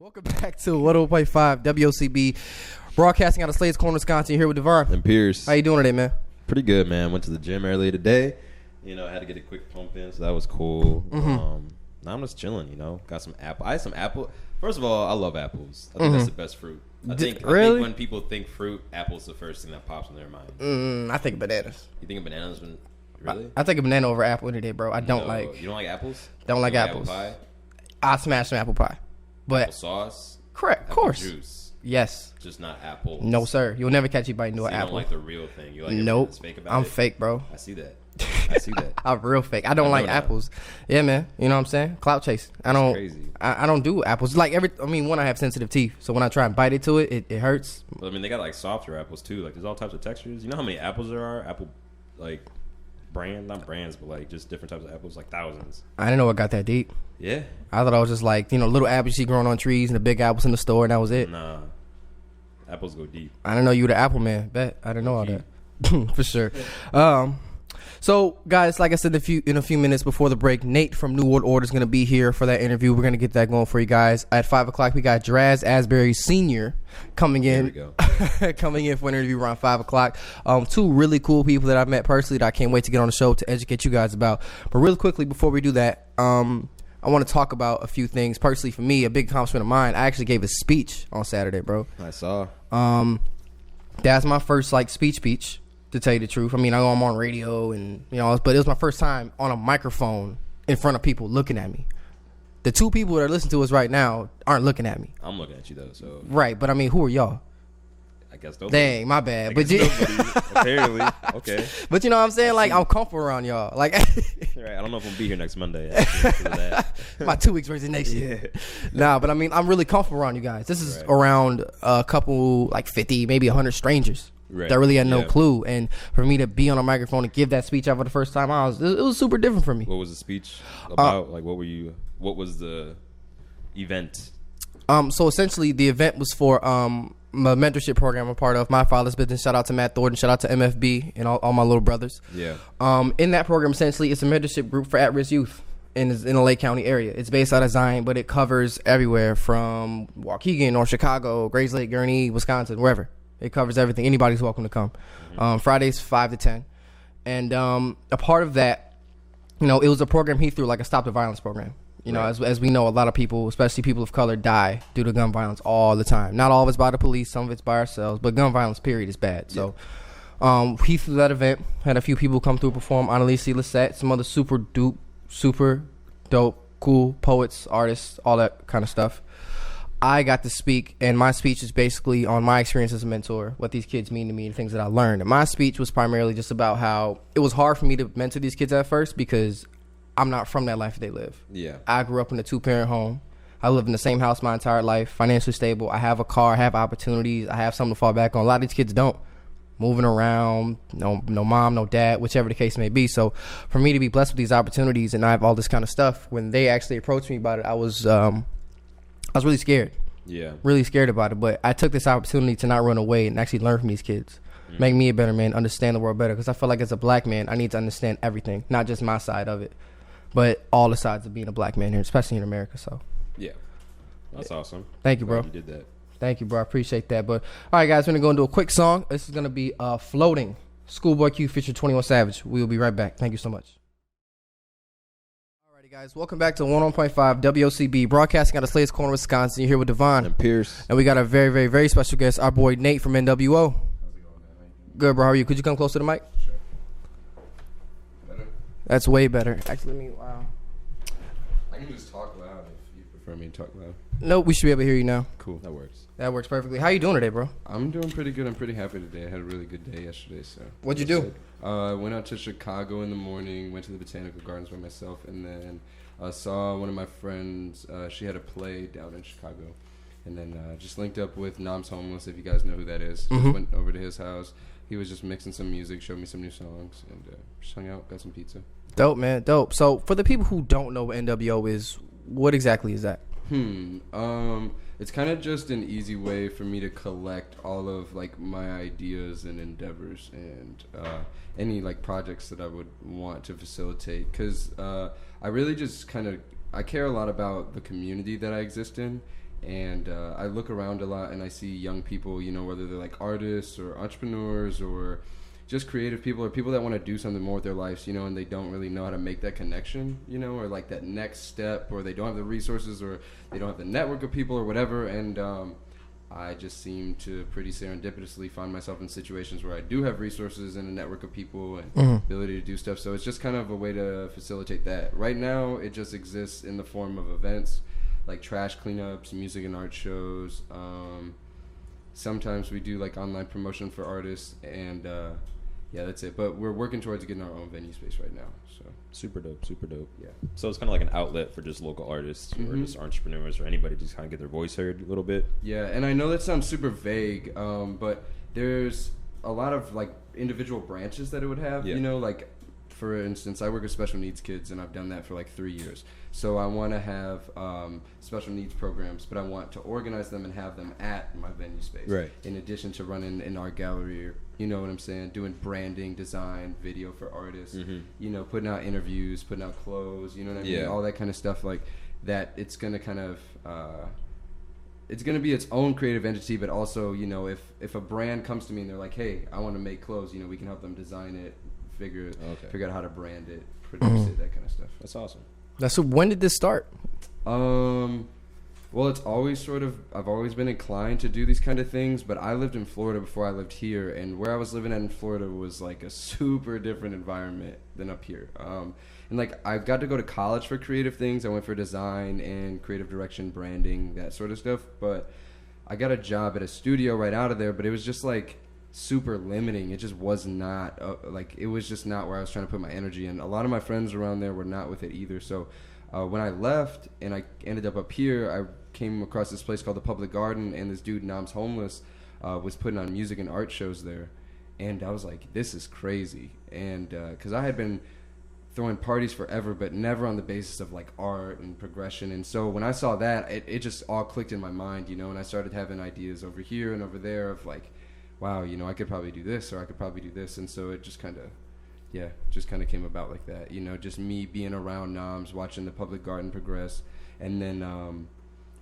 Welcome back to 101.5 WOCB, broadcasting out of Slade's Corner, Wisconsin. You're here with Devonn And Pierce. How you doing today, man? Pretty good, man. Went to the gym earlier today. You know, I had to get a quick pump in, so that was cool. Now I'm just chilling, you know. Got some apple. I had some apple. First of all, I love apples. I think that's the best fruit. I think when people think fruit, apple's the first thing that pops in their mind. I think bananas. You think of bananas when... Really? I think a banana over apple any day, bro. I don't like... You don't like apples? Don't like apples. Apple pie? I smash some apple pie. But apple sauce? Correct, of apple course. Juice? Yes. Just not apples? No, sir. You'll never catch you biting into So an you apple. don't like the real thing? You like nope. Fake about I'm it? fake, bro. I see that. I see that. I'm real fake. I don't like apples. Yeah, man. You know what I'm saying? Clout chase. I don't. Crazy. I don't do apples. Like one, I have sensitive teeth, so when I try and bite into it, it hurts. Well, I mean, they got like softer apples too. Like, there's all types of textures. You know how many apples there are? Apple, like not brands, but like just different types of apples, like thousands. I didn't know it got that deep. Yeah. I thought I was just like, little apples you see growing on trees and the big apples in the store, and that was it. Nah. Apples go deep. I didn't know you were the apple man. Bet I didn't know all that. For sure. So, guys, like I said in a few minutes before the break, Nate from New World Order is going to be here for that interview. We're going to get that going for you guys. At 5 o'clock, we got Draz Asbury Sr. coming in. Here we go. Coming in for an interview around 5 o'clock. Two really cool people that I've met personally that I can't wait to get on the show to educate you guys about. But real quickly, before we do that, I want to talk about a few things. Personally, for me, a big accomplishment of mine, I actually gave a speech on Saturday, bro. I saw. That's my first, speech. To tell you the truth, I mean, I'm on radio and but it was my first time on a microphone in front of people looking at me. The two people that are listening to us right now aren't looking at me. I'm looking at you though, so right. But I mean, who are y'all? I guess nobody. Dang, my bad. But apparently, okay. But you know what I'm saying? Like, I'm comfortable around y'all. Like, right. I don't know if I'm gonna be here next Monday. My 2 weeks versus next year. Nah, but I mean, I'm really comfortable around you guys. This is around a couple, 50, maybe 100 strangers. Right. That really had no clue, and for me to be on a microphone and give that speech out for the first time, it was super different for me. What was the speech about? What was the event? So essentially, the event was for my mentorship program I'm part of, My Father's Business. Shout out to Matt Thornton, shout out to MFB, and all my little brothers. Yeah. In that program, essentially, it's a mentorship group for at-risk youth in the Lake County area. It's based out of Zion, but it covers everywhere from Waukegan, North Chicago, Grays Lake, Gurnee, Wisconsin, wherever. It covers everything. Anybody's welcome to come. Fridays 5 to 10. And a part of that, it was a program he threw, like a Stop the Violence program. As we know, a lot of people, especially people of color, die due to gun violence all the time. Not all of it's by the police. Some of it's by ourselves. But gun violence, period, is bad. So he threw that event. Had a few people come through perform. Annalise Lissette, some other super dope, cool poets, artists, all that kind of stuff. I got to speak, and my speech is basically on my experience as a mentor, what these kids mean to me, and things that I learned. And my speech was primarily just about how it was hard for me to mentor these kids at first because I'm not from that life they live. Yeah. I grew up in a 2-parent home. I lived in the same house my entire life, financially stable. I have a car, I have opportunities, I have something to fall back on. A lot of these kids don't. Moving around, no mom, no dad, whichever the case may be. So for me to be blessed with these opportunities and I have all this kind of stuff, when they actually approached me about it, I was really scared. Yeah. Really scared about it. But I took this opportunity to not run away and actually learn from these kids. Make me a better man, understand the world better. Because I feel like as a black man, I need to understand everything. Not just my side of it, but all the sides of being a black man here, especially in America. So yeah. That's awesome. Thank you, bro. You did that. Thank you, bro. I appreciate that. But all right, guys, we're going to go into a quick song. This is going to be Floating. Schoolboy Q featuring 21 Savage. We will be right back. Thank you so much. Guys, welcome back to 101.5 WOCB, broadcasting out of Slade's Corner, Wisconsin. You're here with Devonn and Pierce, and we got a very, very, very special guest, our boy Nate from NWO. How's it going, man? Good, bro. How are you? Could you come close to the mic? Sure. Better? That's way better. Actually, wow. I can just talk loud if you prefer me to talk loud. Nope, we should be able to hear you now. Cool, that works. That works perfectly. How you doing today, bro? I'm doing pretty good. I'm pretty happy today. I had a really good day yesterday. So what'd you do? I went out to Chicago in the morning, went to the Botanical Gardens by myself, and then saw one of my friends. She had a play down in Chicago, and then just linked up with Nam's Homeless, if you guys know who that is. Just went over to his house. He was just mixing some music, showed me some new songs, and just hung out, got some pizza. Dope, man, dope. So for the people who don't know what NWO is, what exactly is that? It's kind of just an easy way for me to collect all of my ideas and endeavors and any projects that I would want to facilitate, because I really just I care a lot about the community that I exist in, And I look around a lot and I see young people, you know, whether they're like artists or entrepreneurs or just creative people or people that want to do something more with their lives, you know, and they don't really know how to make that connection, you know, or like that next step, or they don't have the resources, or they don't have the network of people or whatever. And I just seem to pretty serendipitously find myself in situations where I do have resources and a network of people and ability to do stuff. So it's just kind of a way to facilitate that. Right now, it just exists in the form of events, like trash cleanups, music and art shows. Sometimes we do like online promotion for artists, and yeah, that's it. But we're working towards getting our own venue space right now. So super dope. yeah. So it's kind of like an outlet for just local artists or just entrepreneurs or anybody to just kind of get their voice heard a little bit. Yeah, and I know that sounds super vague, but there's a lot of like individual branches that it would have. You know, like for instance, I work with special needs kids, and I've done that for like 3 years. So I want to have special needs programs, but I want to organize them and have them at my venue space. Right. In addition to running an art gallery, you know what I'm saying, doing branding, design, video for artists, you know, putting out interviews, putting out clothes, you know what I mean? All that kind of stuff like that. It's going to kind of, it's going to be its own creative entity, but also, you know, if a brand comes to me and they're like, hey, I want to make clothes, you know, we can help them design it, figure out how to brand it, produce it, that kind of stuff. That's awesome. So when did this start? Well, it's always sort of, I've always been inclined to do these kind of things, but I lived in Florida before I lived here, and where I was living at in Florida was like a super different environment than up here. And like, I got to go to college for creative things. I went for design and creative direction, branding, that sort of stuff, but I got a job at a studio right out of there, but it was just like super limiting. It just was not like, it was just not where I was trying to put my energy in. A lot of my friends around there were not with it either. So when I left and I ended up here, I came across this place called the Public Garden, and this dude, Nam's Homeless, was putting on music and art shows there. And I was like, this is crazy. And because I had been throwing parties forever, but never on the basis of like art and progression. And so when I saw that, it just all clicked in my mind, you know, and I started having ideas over here and over there of like, wow, you know, I could probably do this, or I could probably do this. And so it just kind of came about like that, you know, just me being around Noms, watching the Public Garden progress. And then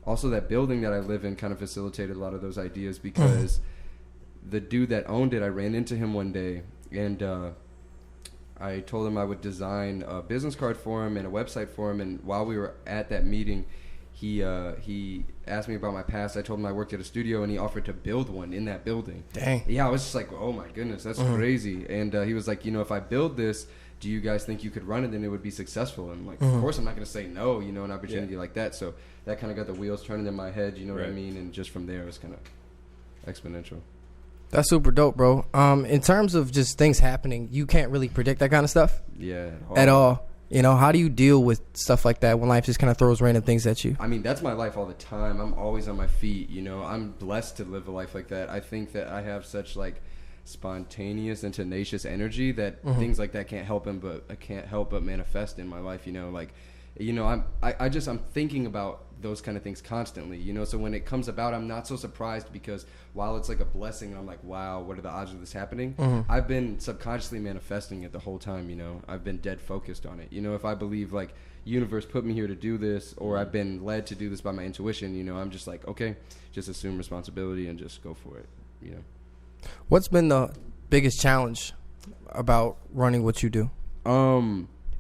also that building that I live in kind of facilitated a lot of those ideas, because the dude that owned it, I ran into him one day, and I told him I would design a business card for him and a website for him. And while we were at that meeting, he asked me about my past. I told him I worked at a studio, and he offered to build one in that building. Dang. Yeah, I was just like, oh my goodness, that's crazy. And he was like, you know, if I build this, do you guys think you could run it and it would be successful? And I'm like, of course I'm not going to say no, you know, an opportunity like that. So that kind of got the wheels turning in my head, you know what I mean? And just from there, it was kind of exponential. That's super dope, bro. In terms of just things happening, you can't really predict that kind of stuff. Yeah. At all. You know, how do you deal with stuff like that when life just kind of throws random things at you? I mean, that's my life all the time. I'm always on my feet, you know. I'm blessed to live a life like that. I think that I have such, like, spontaneous and tenacious energy that things like that can't help but manifest in my life, you know. Like, you know, I'm thinking about those kind of things constantly, you know. So when it comes about, I'm not so surprised, because while it's like a blessing and I'm like, wow, what are the odds of this happening? I've been subconsciously manifesting it the whole time, you know. I've been dead focused on it, you know. If I believe like universe put me here to do this, or I've been led to do this by my intuition, you know, I'm just like, okay, just assume responsibility and just go for it, you know. What's been the biggest challenge about running what you do?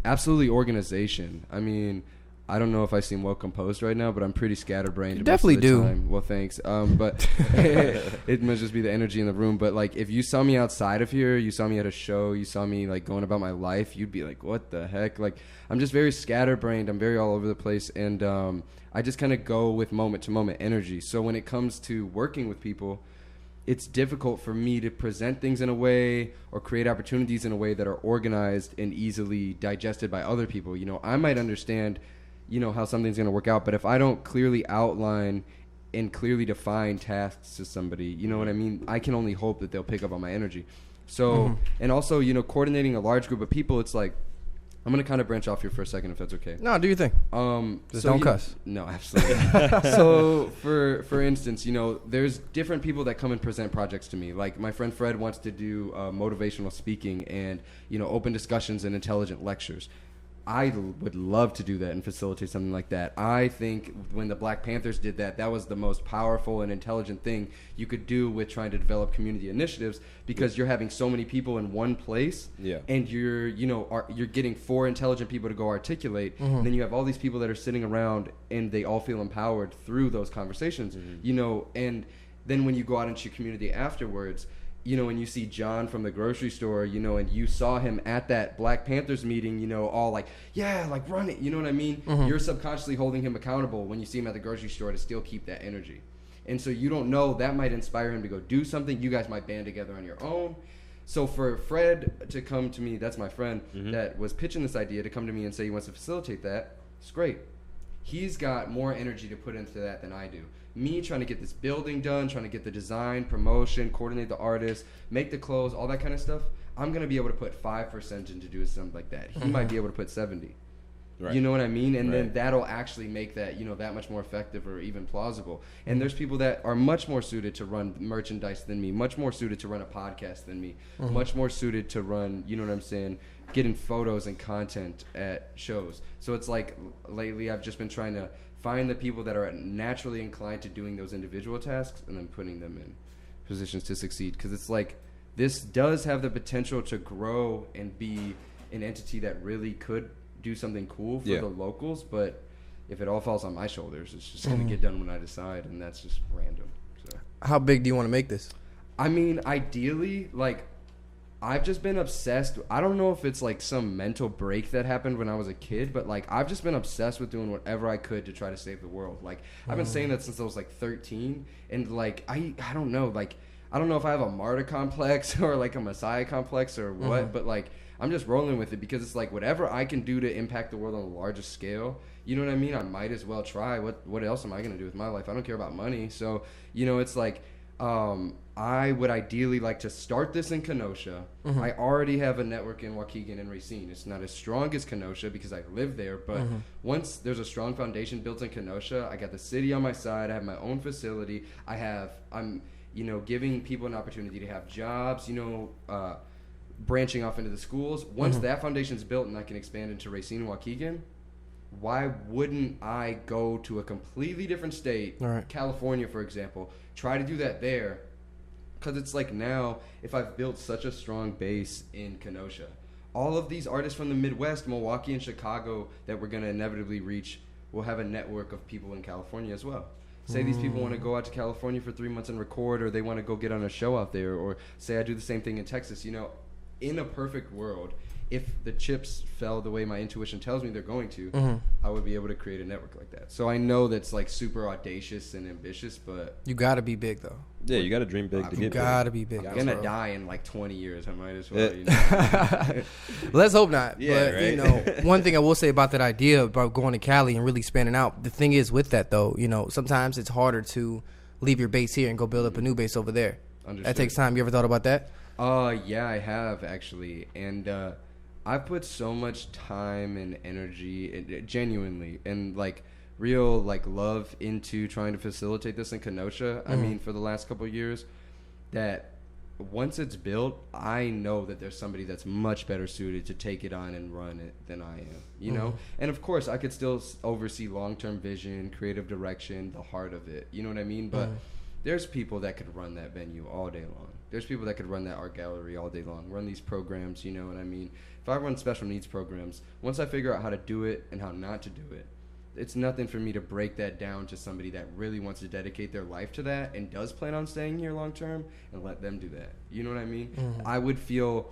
Absolutely organization. I mean, I don't know if I seem well composed right now, but I'm pretty scatterbrained. You definitely do. Time. Well, thanks. But it must just be the energy in the room. But like, if you saw me outside of here, you saw me at a show, you saw me like going about my life, you'd be like, what the heck? Like, I'm just very scatterbrained. I'm very all over the place, and I just kind of go with moment to moment energy. So when it comes to working with people, it's difficult for me to present things in a way or create opportunities in a way that are organized and easily digested by other people. You know, I might understand, you know, how something's going to work out, but if I don't clearly outline and clearly define tasks to somebody, you know what I mean? I can only hope that they'll pick up on my energy. So, and also, you know, coordinating a large group of people, it's like, I'm going to kind of branch off here for a second, if that's okay. No, do your thing. Just don't cuss. No, absolutely. So, for instance, you know, there's different people that come and present projects to me. Like, my friend Fred wants to do motivational speaking and, you know, open discussions and intelligent lectures. I would love to do that and facilitate something like that. I think when the Black Panthers did that, that was the most powerful and intelligent thing you could do with trying to develop community initiatives, because you're having so many people in one place, and you're getting 4 intelligent people to go articulate, and then you have all these people that are sitting around and they all feel empowered through those conversations, and then when you go out into your community afterwards, and you see John from the grocery store, and you saw him at that Black Panthers meeting, all like, yeah, like run it, you know what I mean? You're subconsciously holding him accountable when you see him at the grocery store to still keep that energy. And so you don't know, that might inspire him to go do something. You guys might band together on your own. So for Fred to come to me, that's my friend that was pitching this idea, to come to me and say he wants to facilitate that, it's great. He's got more energy to put into that than I do. Me trying to get this building done, trying to get the design, promotion, coordinate the artists, make the clothes, all that kind of stuff, I'm going to be able to put 5% into doing something like that. He might be able to put 70. Right. You know what I mean? And then that'll actually make that, that much more effective or even plausible. And there's people that are much more suited to run merchandise than me, much more suited to run a podcast than me, much more suited to run, you know what I'm saying, getting photos and content at shows. So it's like lately I've just been trying to find the people that are naturally inclined to doing those individual tasks and then putting them in positions to succeed. Because it's like, this does have the potential to grow and be an entity that really could do something cool for the locals, but if it all falls on my shoulders, it's just going to get done when I decide, and that's just random. So, how big do you want to make this? I mean, ideally, like, I've just been obsessed. I don't know if it's like some mental break that happened when I was a kid, but like I've just been obsessed with doing whatever I could to try to save the world. Like I've been saying that since I was like 13, and like I don't know, like I don't know if I have a martyr complex or like a messiah complex or what, but like I'm just rolling with it, because it's like whatever I can do to impact the world on a larger scale, you know what I mean? I might as well try. What else am I going to do with my life? I don't care about money. So, it's like I would ideally like to start this in Kenosha. I already have a network in Waukegan and Racine. It's not as strong as Kenosha because I live there, but once there's a strong foundation built in Kenosha, I got the city on my side. I have my own facility. I'm giving people an opportunity to have jobs, branching off into the schools. Once that foundation's built and I can expand into Racine and Waukegan, why wouldn't I go to a completely different state, California, for example, try to do that there? Because it's like now, if I've built such a strong base in Kenosha, all of these artists from the Midwest, Milwaukee and Chicago, that we're going to inevitably reach, will have a network of people in California as well. Say these people want to go out to California for 3 months and record, or they want to go get on a show out there, or say I do the same thing in Texas. In a perfect world, if the chips fell the way my intuition tells me they're going to, I would be able to create a network like that. So I know that's like super audacious and ambitious, but you got to be big though. Yeah, you got to dream big to get big. You got to be big. I'm going to die in like 20 years. I might as well. Let's hope not. Yeah, but, right? One thing I will say about that idea about going to Cali and really spanning out, the thing is with that though, sometimes it's harder to leave your base here and go build up a new base over there. Understood. That takes time. You ever thought about that? Yeah, I have actually. And I put so much time and energy, genuinely, and like real like love into trying to facilitate this in Kenosha. I mean, for the last couple of years, that once it's built, I know that there's somebody that's much better suited to take it on and run it than I am, you know? And of course, I could still oversee long-term vision, creative direction, the heart of it, you know what I mean? But there's people that could run that venue all day long. There's people that could run that art gallery all day long, run these programs, you know what I mean? If I run special needs programs, once I figure out how to do it and how not to do it, it's nothing for me to break that down to somebody that really wants to dedicate their life to that and does plan on staying here long term, and let them do that. You know what I mean? I would feel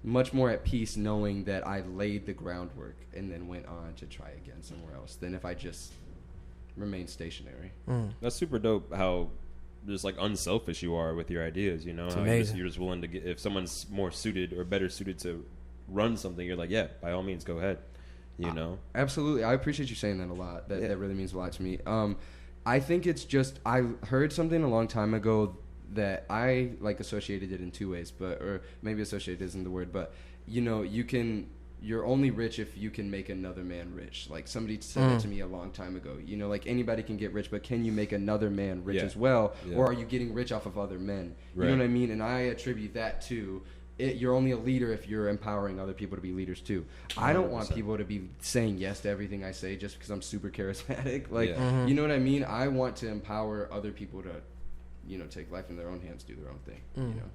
much more at peace knowing that I laid the groundwork and then went on to try again somewhere else than if I just remained stationary. That's super dope how just like unselfish you are with your ideas, you know? It's how amazing. you're just willing to get, if someone's more suited or better suited to run something, you're like, yeah, by all means, go ahead. You know? Absolutely. I appreciate you saying that a lot. That really means a lot to me. I think it's just, I heard something a long time ago that I like associated it in two ways, or maybe associated isn't the word, but you're only rich if you can make another man rich. Like somebody said it to me a long time ago. Like anybody can get rich, but can you make another man rich as well? Or are you getting rich off of other men? You know what I mean? And I attribute that to you're only a leader if you're empowering other people to be leaders too. I don't want 100%. people to be saying yes to everything I say just because I'm super charismatic. Like, Yeah. you know what I mean? I want to empower other people to, you know, take life in their own hands, do their own thing. You know.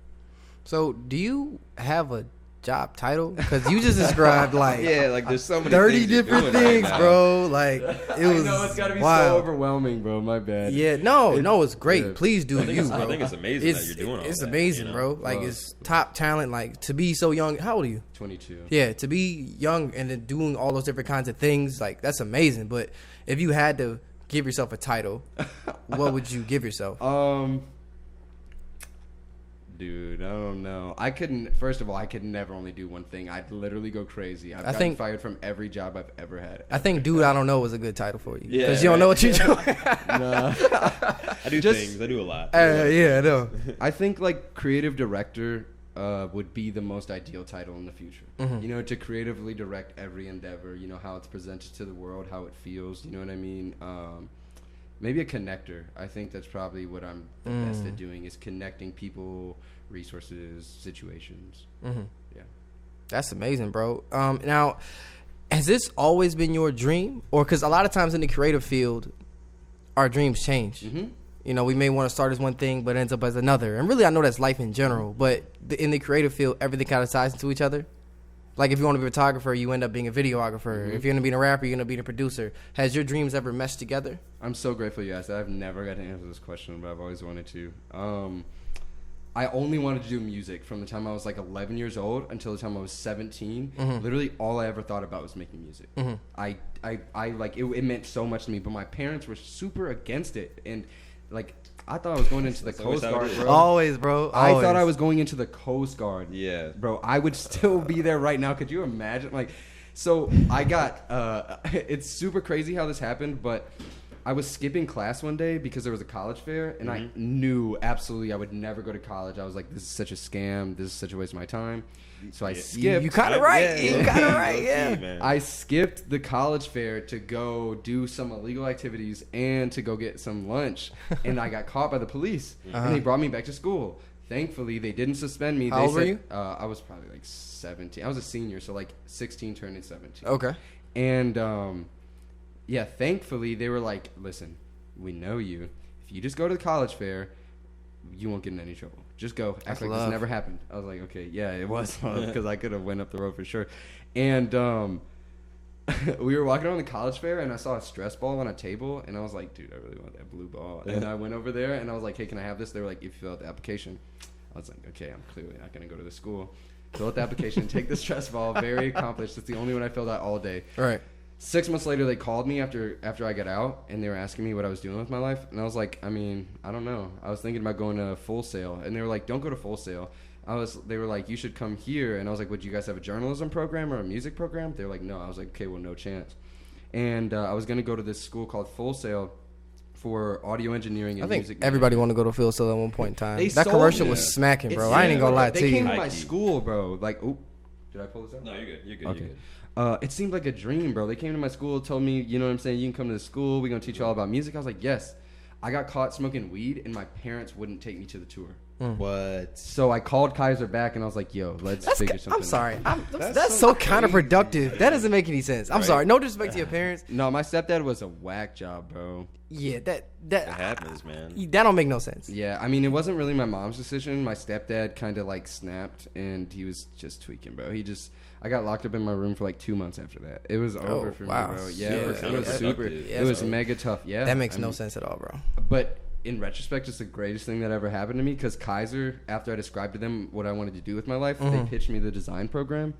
So, do you have a job title? Because you just described like Yeah, like there's so many 30 things you're different doing right things, now. bro. Like it was. I know it's gotta be wild. so overwhelming, bro. My bad. Yeah, no, it's great. yeah. Please do I think you, it's- bro. I think it's amazing that you're doing all It's that, amazing, you know? bro. Like it's top talent. Like to be so young. How old are you? 22. Yeah, to be young and then doing all those different kinds of things, like that's amazing. But if you had to give yourself a title, what would you give yourself? Dude, I don't know. I couldn't. First of all, I could never only do one thing. I'd literally go crazy. I've gotten think- fired from every job I've ever had. I think, dude, I don't know was a good title for you Yeah, because you don't know what you're doing. I do Just- things. I do a lot. Yeah, I know. I think like creative director would be the most ideal title in the future. You know, to creatively direct every endeavor. You know, how it's presented to the world, how it feels. You know what I mean? Maybe a connector. I think that's probably what I'm the best at doing, is connecting people, resources, situations. Yeah. That's amazing, bro. Now, has this always been your dream, or because a lot of times in the creative field, our dreams change. You know, we may want to start as one thing, but it ends up as another. And really, I know that's life in general. But in the creative field, everything kind of ties into each other. Like if you want to be a photographer, you end up being a videographer. If you're going to be a rapper, you're going to be a producer. Has your dreams ever meshed together? I'm so grateful you asked that. I've never got to answer this question, but I've always wanted to. I only wanted to do music from the time I was like 11 years old until the time I was 17. Literally all I ever thought about was making music. I like it meant so much to me, but my parents were super against it. And like I thought I was going into the Coast Guard, bro. Always, bro. I thought I was going into the Coast Guard. Yeah. Bro, I would still be there right now. Could you imagine? Like, so I got, it's super crazy how this happened, but I was skipping class one day because there was a college fair, and I knew absolutely I would never go to college. I was like, this is such a scam. This is such a waste of my time. So I skipped. You kind of right. You kind of right, yeah. Man. I skipped the college fair to go do some illegal activities and to go get some lunch, and I got caught by the police, and they brought me back to school. Thankfully, they didn't suspend me. How old were you? I was probably like 17. I was a senior, so like 16 turning 17. Okay. And yeah, thankfully they were like, listen, we know you. If you just go to the college fair, you won't get in any trouble. Just go. Act like this never happened. I was like, okay, yeah, it was because I could have went up the road for sure. And we were walking around the college fair, and I saw a stress ball on a table, and I was like, dude, I really want that blue ball. And I went over there, and I was like, hey, can I have this? They were like, if you fill out the application. I was like, okay, I'm clearly not going to go to the school. Fill out the application, take the stress ball. Very accomplished. It's the only one I filled out all day. Right. 6 months later, they called me after I got out, and they were asking me what I was doing with my life. And I was like, I mean, I don't know. I was thinking about going to Full Sail. And they were like, don't go to Full Sail. They were like, you should come here. And I was like, would you guys have a journalism program or a music program? They were like, no. I was like, okay, well, no chance. And I was going to go to this school called Full Sail for audio engineering and I think music. everybody want to go to Phil Still at one point in time. They That sold commercial it. was smacking, bro. It's- I ain't even gonna lie to They came you. to my High key. school, bro. Like, oop. Did I pull this out? No, you're good. You're good. Okay. You're good. It seemed like a dream, bro. They came to my school, told me, you know what I'm saying, you can come to the school, we're going to teach you all about music. I was like, yes. I got caught smoking weed, and my parents wouldn't take me to the tour. What? So I called Kaiser back, and I was like, yo, let's figure something I'm sorry. out. That's so counterproductive. That doesn't make any sense. I'm sorry. No disrespect to your parents. No, my stepdad was a whack job, bro. Yeah, It happens, man. that don't make no sense. Yeah, I mean, it wasn't really my mom's decision. My stepdad kind of, like, snapped, and he was just tweaking, bro. I got locked up in my room for, like, 2 months after that. It was over for wow. me, bro. Yeah, Yeah, it was super. yeah, It was so- mega tough, yeah. That makes I no mean, sense at all, bro. But in retrospect, it's the greatest thing that ever happened to me because Kaiser, after I described to them what I wanted to do with my life, they pitched me the design program.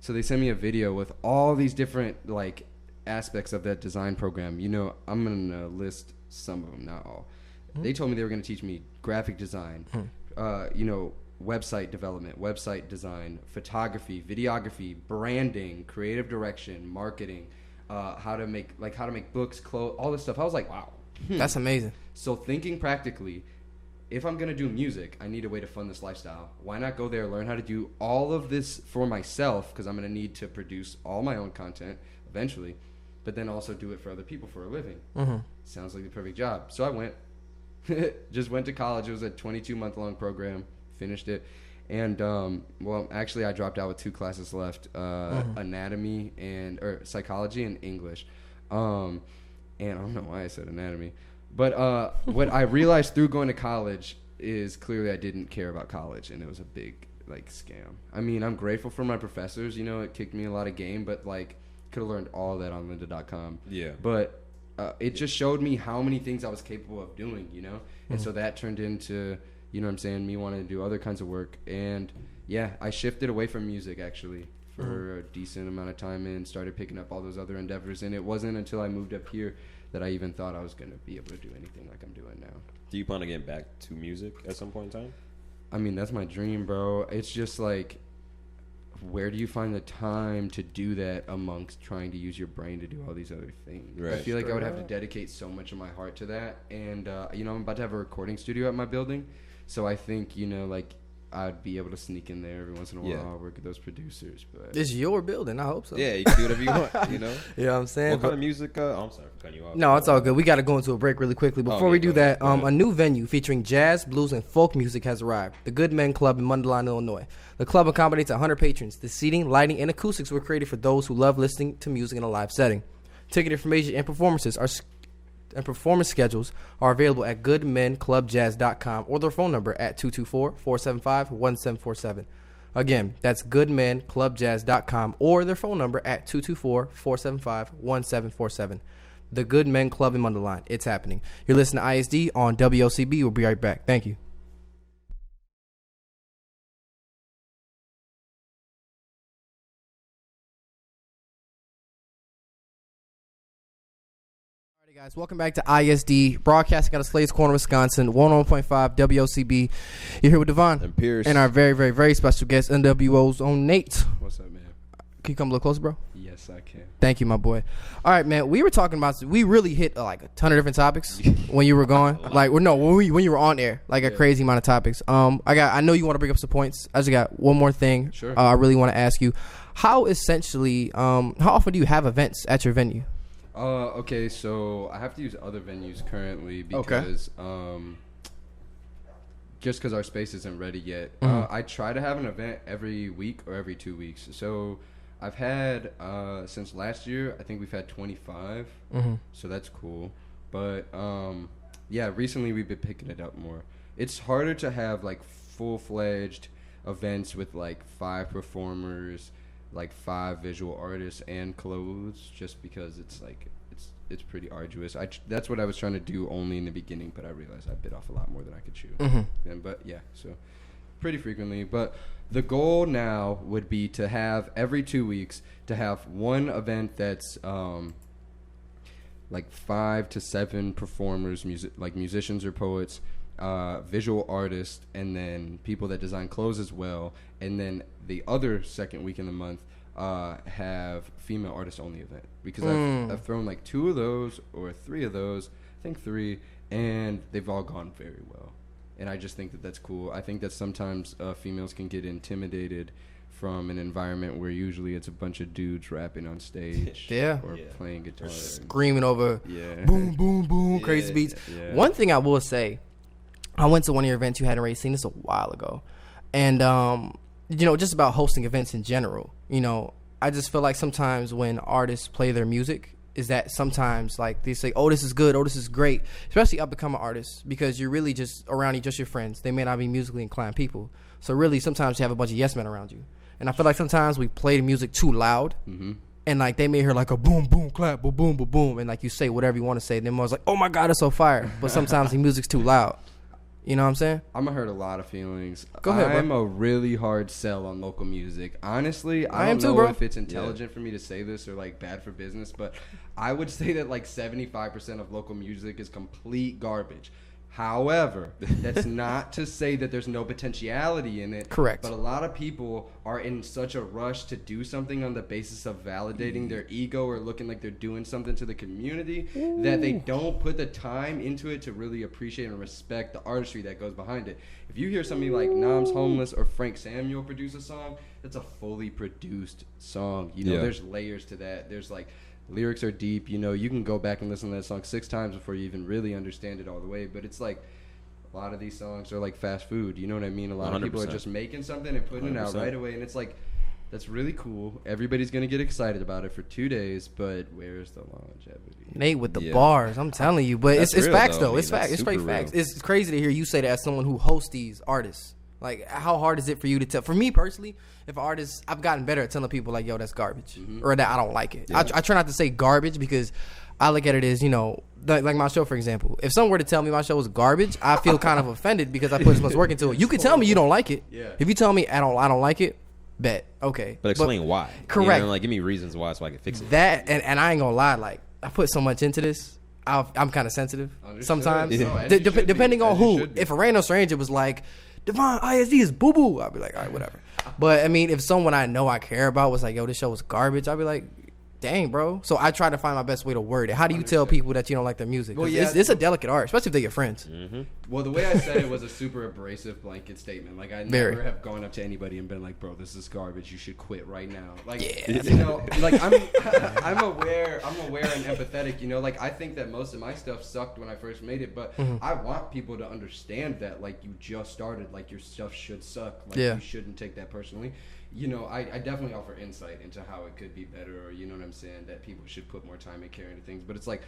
So they sent me a video with all these different like aspects of that design program. You know, I'm going to list some of them, not all. They told me they were going to teach me graphic design, you know, website development, website design, photography, videography, branding, creative direction, marketing, how to make books, clothes, all this stuff. I was like, wow. That's amazing. So thinking practically, if I'm going to do music, I need a way to fund this lifestyle. Why not go there, learn how to do all of this for myself, because I'm going to need to produce all my own content eventually, but then also do it for other people for a living. Sounds like the perfect job. So I went. Just went to college. It was a 22-month-long program. Finished it. And well, actually, I dropped out with 2 classes left: anatomy or psychology and English. And I don't know why I said anatomy, but what I realized through going to college is clearly I didn't care about college, and it was a big like scam. I mean, I'm grateful for my professors. You know, it kicked me a lot of game, but like could have learned all that on lynda.com. Yeah. But it just showed me how many things I was capable of doing, you know? And so that turned into, you know what I'm saying, me wanting to do other kinds of work. And yeah, I shifted away from music actually for a decent amount of time and started picking up all those other endeavors. And it wasn't until I moved up here that I even thought I was going to be able to do anything like I'm doing now. Do you plan on getting back to music at some point in time? I mean, that's my dream, bro. It's just like, where do you find the time to do that amongst trying to use your brain to do all these other things? Right. I feel like I would have to dedicate so much of my heart to that. And, you know, I'm about to have a recording studio at my building. So I think, you know, like, I'd be able to sneak in there every once in a while. Yeah. I'll work with those producers. But It's your building. I hope so. Yeah, you can do whatever you want, you know? You know what I'm saying? What kind of music? I'm sorry for cutting you off. No, it's all good. We got to go into a break really quickly. Before we do that, go ahead. a new venue featuring jazz, blues, and folk music has arrived. The Good Men Club in Mundalan, Illinois. The club accommodates 100 patrons. The seating, lighting, and acoustics were created for those who love listening to music in a live setting. Ticket information and performance schedules are available at goodmenclubjazz.com or their phone number at 224-475-1747. Again, that's goodmenclubjazz.com or their phone number at 224-475-1747. The Good Men Club in Mundalan. It's happening. You're listening to ISD on WOCB. We'll be right back. Thank you. Guys, welcome back to ISD, broadcasting out of Slade's Corner, Wisconsin, 101.5 WOCB. You're here with Devonn And Pierce. and our very, very, very special guest, NWO's own Nate. what's up, man? Can you come a little closer, bro? Yes, I can. Thank you, my boy. All right, man. We were talking about, we really hit like a ton of different topics when you were gone. Like, when you were on air, like a crazy amount of topics. I know you want to bring up some points. I just got one more thing. Sure. I really want to ask you, how often do you have events at your venue? Okay, so I have to use other venues currently because just because our space isn't ready yet. I try to have an event every week or every 2 weeks. So I've had since last year, I think we've had 25. So that's cool. But yeah, recently we've been picking it up more. It's harder to have like full-fledged events with like 5 performers, like 5 visual artists and clothes, just because it's like it's pretty arduous. That's what I was trying to do only in the beginning, but I realized I bit off a lot more than I could chew. But yeah, so pretty frequently. But the goal now would be to have every 2 weeks to have one event that's like 5 to 7 performers, like musicians or poets, visual artists, and then people that design clothes as well. And then the other second week in the month have female artist only event, because I've thrown like 2 of those or 3 of those, I think 3, and they've all gone very well. And I just think that that's cool. I think that sometimes females can get intimidated from an environment where usually it's a bunch of dudes rapping on stage or playing guitar, Screaming over boom, boom, boom, crazy beats. One thing I will say, I went to one of your events. You hadn't already seen this a while ago. And, you know, just about hosting events in general, you know, I just feel like sometimes when artists play their music is that sometimes like they say, oh, this is good, oh, this is great, especially up and coming artists, because you're really just around just your friends. They may not be musically inclined people. So really sometimes you have a bunch of yes men around you. And I feel like sometimes we play the music too loud, and like they may hear like a boom, boom, clap, boom, boom, boom, boom, and like you say whatever you want to say. And then I was like, oh my God, it's so fire. But sometimes the music's too loud. You know what I'm saying? I'm going to hurt a lot of feelings. Go ahead, I'm bro. a really hard sell on local music. Honestly, I am don't too, know bro. if it's intelligent for me to say this or like bad for business, but I would say that like 75% of local music is complete garbage. However, that's not to say that there's no potentiality in it. Correct. But a lot of people are in such a rush to do something on the basis of validating their ego or looking like they're doing something to the community that they don't put the time into it to really appreciate and respect the artistry that goes behind it. If you hear somebody like Nam's Homeless or Frank Samuel produce a song, that's a fully produced song. You know, there's layers to that. There's like, lyrics are deep, you know, you can go back and listen to that song 6 times before you even really understand it all the way. But it's like A lot of these songs are like fast food. You know what I mean? A lot of people are just making something and putting 100%. It out right away, and it's like, that's really cool. Everybody's gonna get excited about it for 2 days, but where's the longevity? Nate with the bars, I'm telling you. But it's facts though. It's facts. It's straight real. Facts. It's crazy to hear you say that as someone who hosts these artists. Like, how hard is it for you to tell? For me personally, if an artist, I've gotten better at telling people like, yo, that's garbage, or that I don't like it. Yeah. I try not to say garbage because I look at it as, you know, like my show, for example. If someone were to tell me my show was garbage, I feel kind of offended because I put as much work into it. You can tell me you don't like it. Yeah. If you tell me I don't like it, bet. Okay. But explain why. Correct. You know, like, give me reasons why so I can fix it. That, and I ain't gonna lie, like, I put so much into this. I'm kind of sensitive sometimes. No, depending on who. If a random stranger was like, Devonn, ISD is boo-boo, I'll be like, all right, whatever. But, I mean, if someone I know I care about was like, yo, this show was garbage, I'll be like, dang, bro. So I try to find my best way to word it. How do you tell people that you don't like their music? Well, yeah, it's a delicate art, especially if they're your friends. Mm-hmm. Well, the way I said it was a super abrasive blanket statement. Like, I never have gone up to anybody and been like, bro, this is garbage. You should quit right now. Like, you know, like, I'm aware and empathetic, you know. Like, I think that most of my stuff sucked when I first made it, but I want people to understand that, like, you just started. Like, your stuff should suck. Like, you shouldn't take that personally. You know, I definitely offer insight into how it could be better, or, you know what I'm saying, that people should put more time and care into things. But it's like,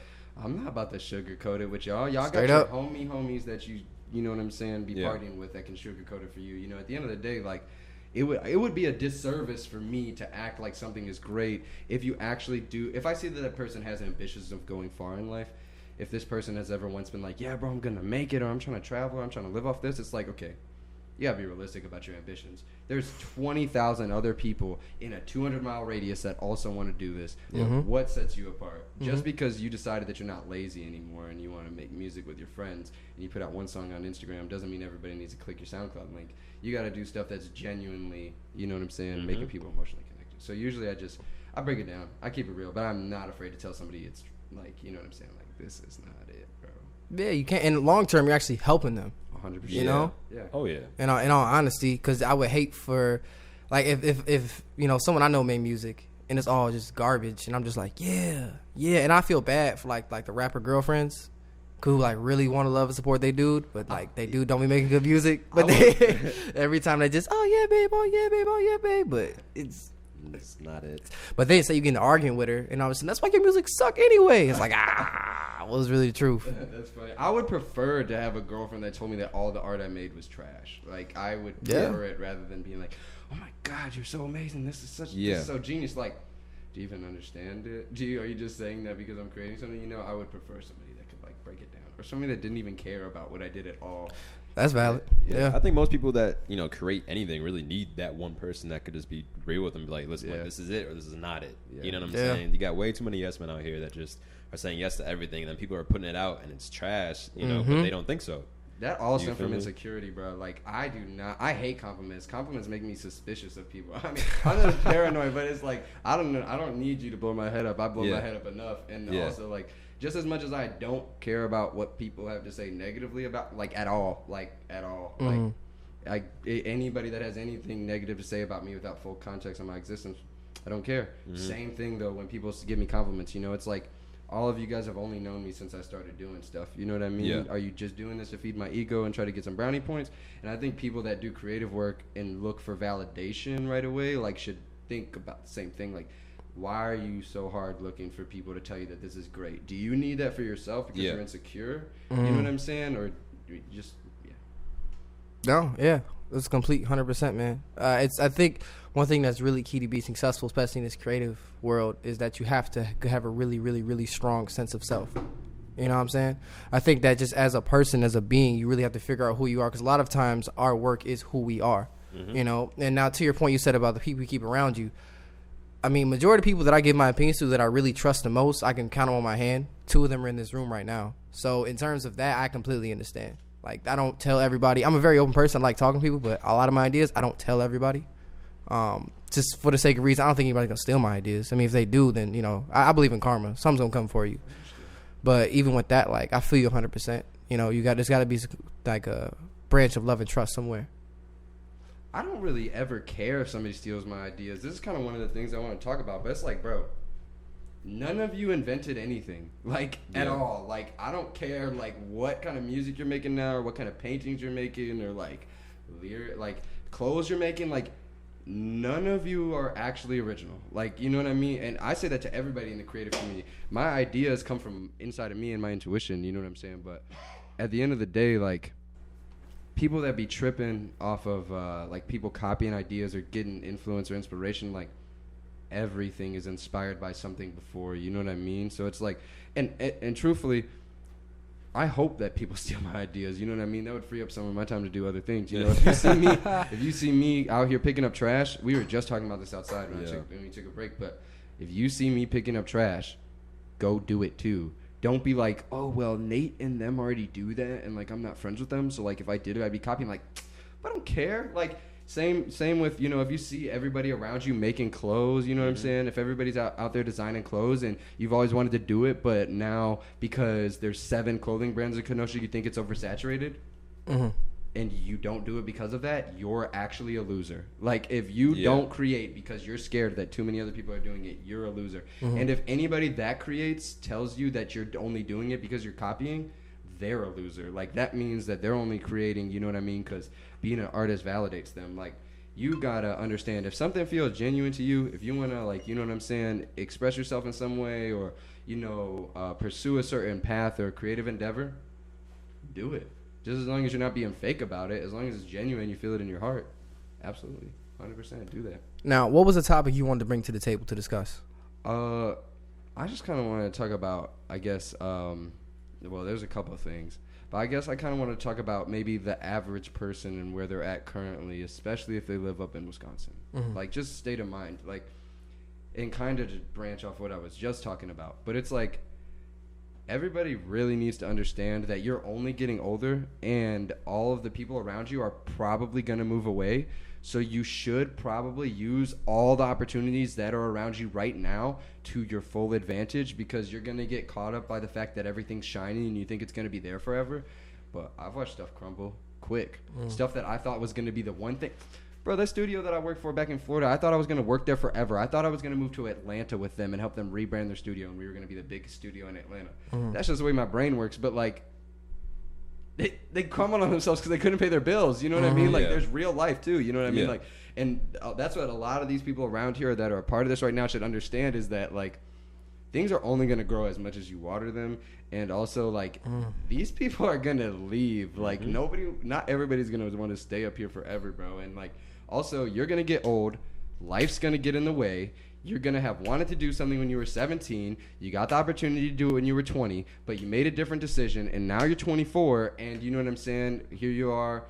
I'm not about to sugarcoat it with y'all. Y'all got your homies that you know what I'm saying, be partying with that can sugarcoat it for you. You know, at the end of the day, like, it would be a disservice for me to act like something is great if you actually do. If I see that that person has ambitions of going far in life, if this person has ever once been like, yeah, bro, I'm going to make it, or I'm trying to travel, or I'm trying to live off this, it's like, okay, you gotta be realistic about your ambitions. There's 20,000 other people in a 200-mile radius that also want to do this. What sets you apart? Just because you decided that you're not lazy anymore and you want to make music with your friends and you put out one song on Instagram doesn't mean everybody needs to click your SoundCloud link. You gotta do stuff that's genuinely, you know what I'm saying, making people emotionally connected. So usually I break it down. I keep it real, but I'm not afraid to tell somebody it's like, you know what I'm saying, like, this is not it, bro. Yeah, you can't. In the long term, you're actually helping them. 100%. You know? Yeah. Oh, yeah. In all honesty, because I would hate for, like, if you know, someone I know made music and it's all just garbage, and I'm just like, yeah, and I feel bad for like the rapper girlfriends who like really want to love and support their dude, but like they dude don't be making good music, but they every time they just, oh yeah, babe, oh yeah, babe, oh yeah, babe, but it's not it. But they say you get in an argument with her, and I was saying, that's why your music suck anyway. It's like, what was really the truth? That's funny. I would prefer to have a girlfriend that told me that all the art I made was trash. Like, I would prefer it rather than being like, oh my God, you're so amazing. This is so genius. Like, do you even understand it? Are you just saying that because I'm creating something? You know, I would prefer somebody that could like break it down, or somebody that didn't even care about what I did at all. That's valid. Yeah. I think most people that, you know, create anything really need that one person that could just be real with them and be like, listen, like, this is it or this is not it. Yeah. You know what I'm saying? You got way too many yes men out here that just are saying yes to everything, and then people are putting it out and it's trash, you know, but they don't think so. That all stems from insecurity, bro. Like, I hate compliments. Compliments make me suspicious of people. I mean, I'm not paranoid, but it's like, I don't need you to blow my head up. I blow my head up enough. And also, like, just as much as I don't care about what people have to say negatively about, like, at all. Like, anybody that has anything negative to say about me without full context on my existence, I don't care. Same thing, though, when people give me compliments. You know, it's like, all of you guys have only known me since I started doing stuff. You know what I mean? Yeah. Are you just doing this to feed my ego and try to get some brownie points? And I think people that do creative work and look for validation right away, like, should think about the same thing. Like, why are you so hard looking for people to tell you that this is great? Do you need that for yourself because you're insecure? You know what I'm saying? Or just, No, it's complete 100%, man. I think one thing that's really key to be successful, especially in this creative world, is that you have to have a really, really, really strong sense of self. You know what I'm saying? I think that just as a person, as a being, you really have to figure out who you are, because a lot of times our work is who we are. You know? And now to your point you said about the people you keep around you, I mean, majority of people that I give my opinions to that I really trust the most, I can count them on my hand. 2 of them are in this room right now. So in terms of that, I completely understand. Like, I don't tell everybody. I'm a very open person. I like talking to people, but a lot of my ideas, I don't tell everybody. Just for the sake of reason, I don't think anybody's going to steal my ideas. I mean, if they do, then, you know, I believe in karma. Something's going to come for you. But even with that, like, I feel you 100%. You know, there's got to be, like, a branch of love and trust somewhere. I don't really ever care if somebody steals my ideas. This is kind of one of the things I want to talk about. But it's like, bro, none of you invented anything, like, at all. Like, I don't care, like, what kind of music you're making now, or what kind of paintings you're making, or, like, clothes you're making. Like, none of you are actually original. Like, you know what I mean? And I say that to everybody in the creative community. My ideas come from inside of me and my intuition, you know what I'm saying? But at the end of the day, like, people that be tripping off of, like, people copying ideas or getting influence or inspiration, like, everything is inspired by something before, you know what I mean? So it's like, and truthfully, I hope that people steal my ideas, you know what I mean? That would free up some of my time to do other things, you know? If you see me out here picking up trash, we were just talking about this outside when we took a break, but if you see me picking up trash, go do it too. Don't be like, oh, well, Nate and them already do that, and, like, I'm not friends with them, so, like, if I did it, I'd be copying. Like, I don't care. Like, same with, you know, if you see everybody around you making clothes, you know what I'm saying? If everybody's out there designing clothes and you've always wanted to do it, but now because there's 7 clothing brands in Kenosha, you think it's oversaturated, and you don't do it because of that, you're actually a loser. Like, if you don't create because you're scared that too many other people are doing it, you're a loser. And if anybody that creates tells you that you're only doing it because you're copying, they're a loser. Like, that means that they're only creating, you know what I mean? Because being an artist validates them. Like, you gotta understand, if something feels genuine to you, if you wanna, like, you know what I'm saying, express yourself in some way, or, you know, pursue a certain path or creative endeavor, do it. Just as long as you're not being fake about it, as long as it's genuine, you feel it in your heart. Absolutely. 100% do that. Now, what was the topic you wanted to bring to the table to discuss? I just kind of want to talk about, I guess, well, there's a couple of things. But I guess I kind of want to talk about maybe the average person and where they're at currently, especially if they live up in Wisconsin. Like, just state of mind. Like, and kind of just branch off what I was just talking about. But it's like, everybody really needs to understand that you're only getting older, and all of the people around you are probably going to move away. So you should probably use all the opportunities that are around you right now to your full advantage, because you're going to get caught up by the fact that everything's shiny and you think it's going to be there forever. But I've watched stuff crumble quick. Stuff that I thought was going to be the one thing. Bro, that studio that I worked for back in Florida, I thought I was going to work there forever. I thought I was going to move to Atlanta with them and help them rebrand their studio, and we were going to be the biggest studio in Atlanta. That's just the way my brain works. But, like, they crumbled on themselves because they couldn't pay their bills. You know what I mean? Like, there's real life, too. You know what I mean? Like, and that's what a lot of these people around here that are a part of this right now should understand, is that, like, things are only going to grow as much as you water them. And also, like, these people are going to leave. Like, not everybody's going to want to stay up here forever, bro. And, like, also, you're going to get old. Life's going to get in the way. You're going to have wanted to do something when you were 17. You got the opportunity to do it when you were 20, but you made a different decision, and now you're 24, and you know what I'm saying? Here you are.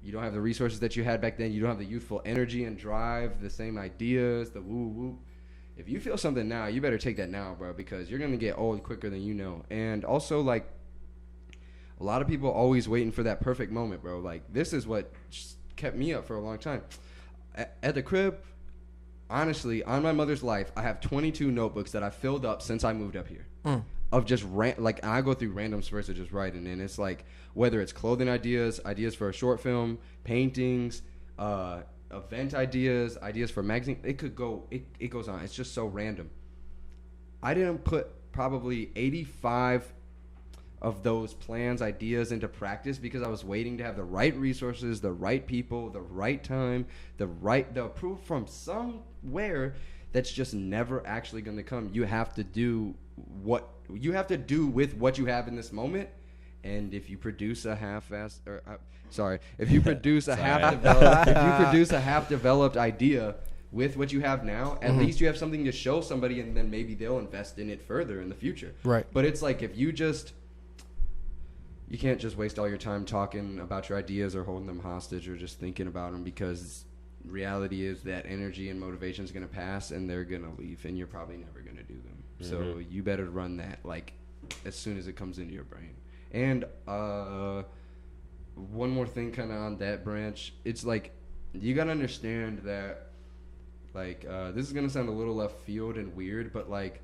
You don't have the resources that you had back then. You don't have the youthful energy and drive, the same ideas, the woo-woo. If you feel something now, you better take that now, bro, because you're going to get old quicker than you know. And also, like, a lot of people always waiting for that perfect moment, bro. Like, this is what kept me up for a long time. At the crib, honestly, on my mother's life, I have 22 notebooks that I filled up since I moved up here. Of just like, I go through random spurts of just writing, and it's like, whether it's clothing ideas for a short film, paintings, event ideas for magazine, it goes on. It's just so random. I didn't put probably 85 of those plans, ideas into practice because I was waiting to have the right resources, the right people, the right time, the approval from somewhere that's just never actually going to come. You have to do with what you have in this moment. And if you produce a half-developed idea with what you have now, at least you have something to show somebody, and then maybe they'll invest in it further in the future. Right. But it's like, if you can't just waste all your time talking about your ideas or holding them hostage or just thinking about them, because reality is that energy and motivation is going to pass and they're going to leave, and you're probably never going to do them. So you better run that, like, as soon as it comes into your brain. And one more thing kind of on that branch, it's like, you got to understand that, like, this is going to sound a little left field and weird, but, like,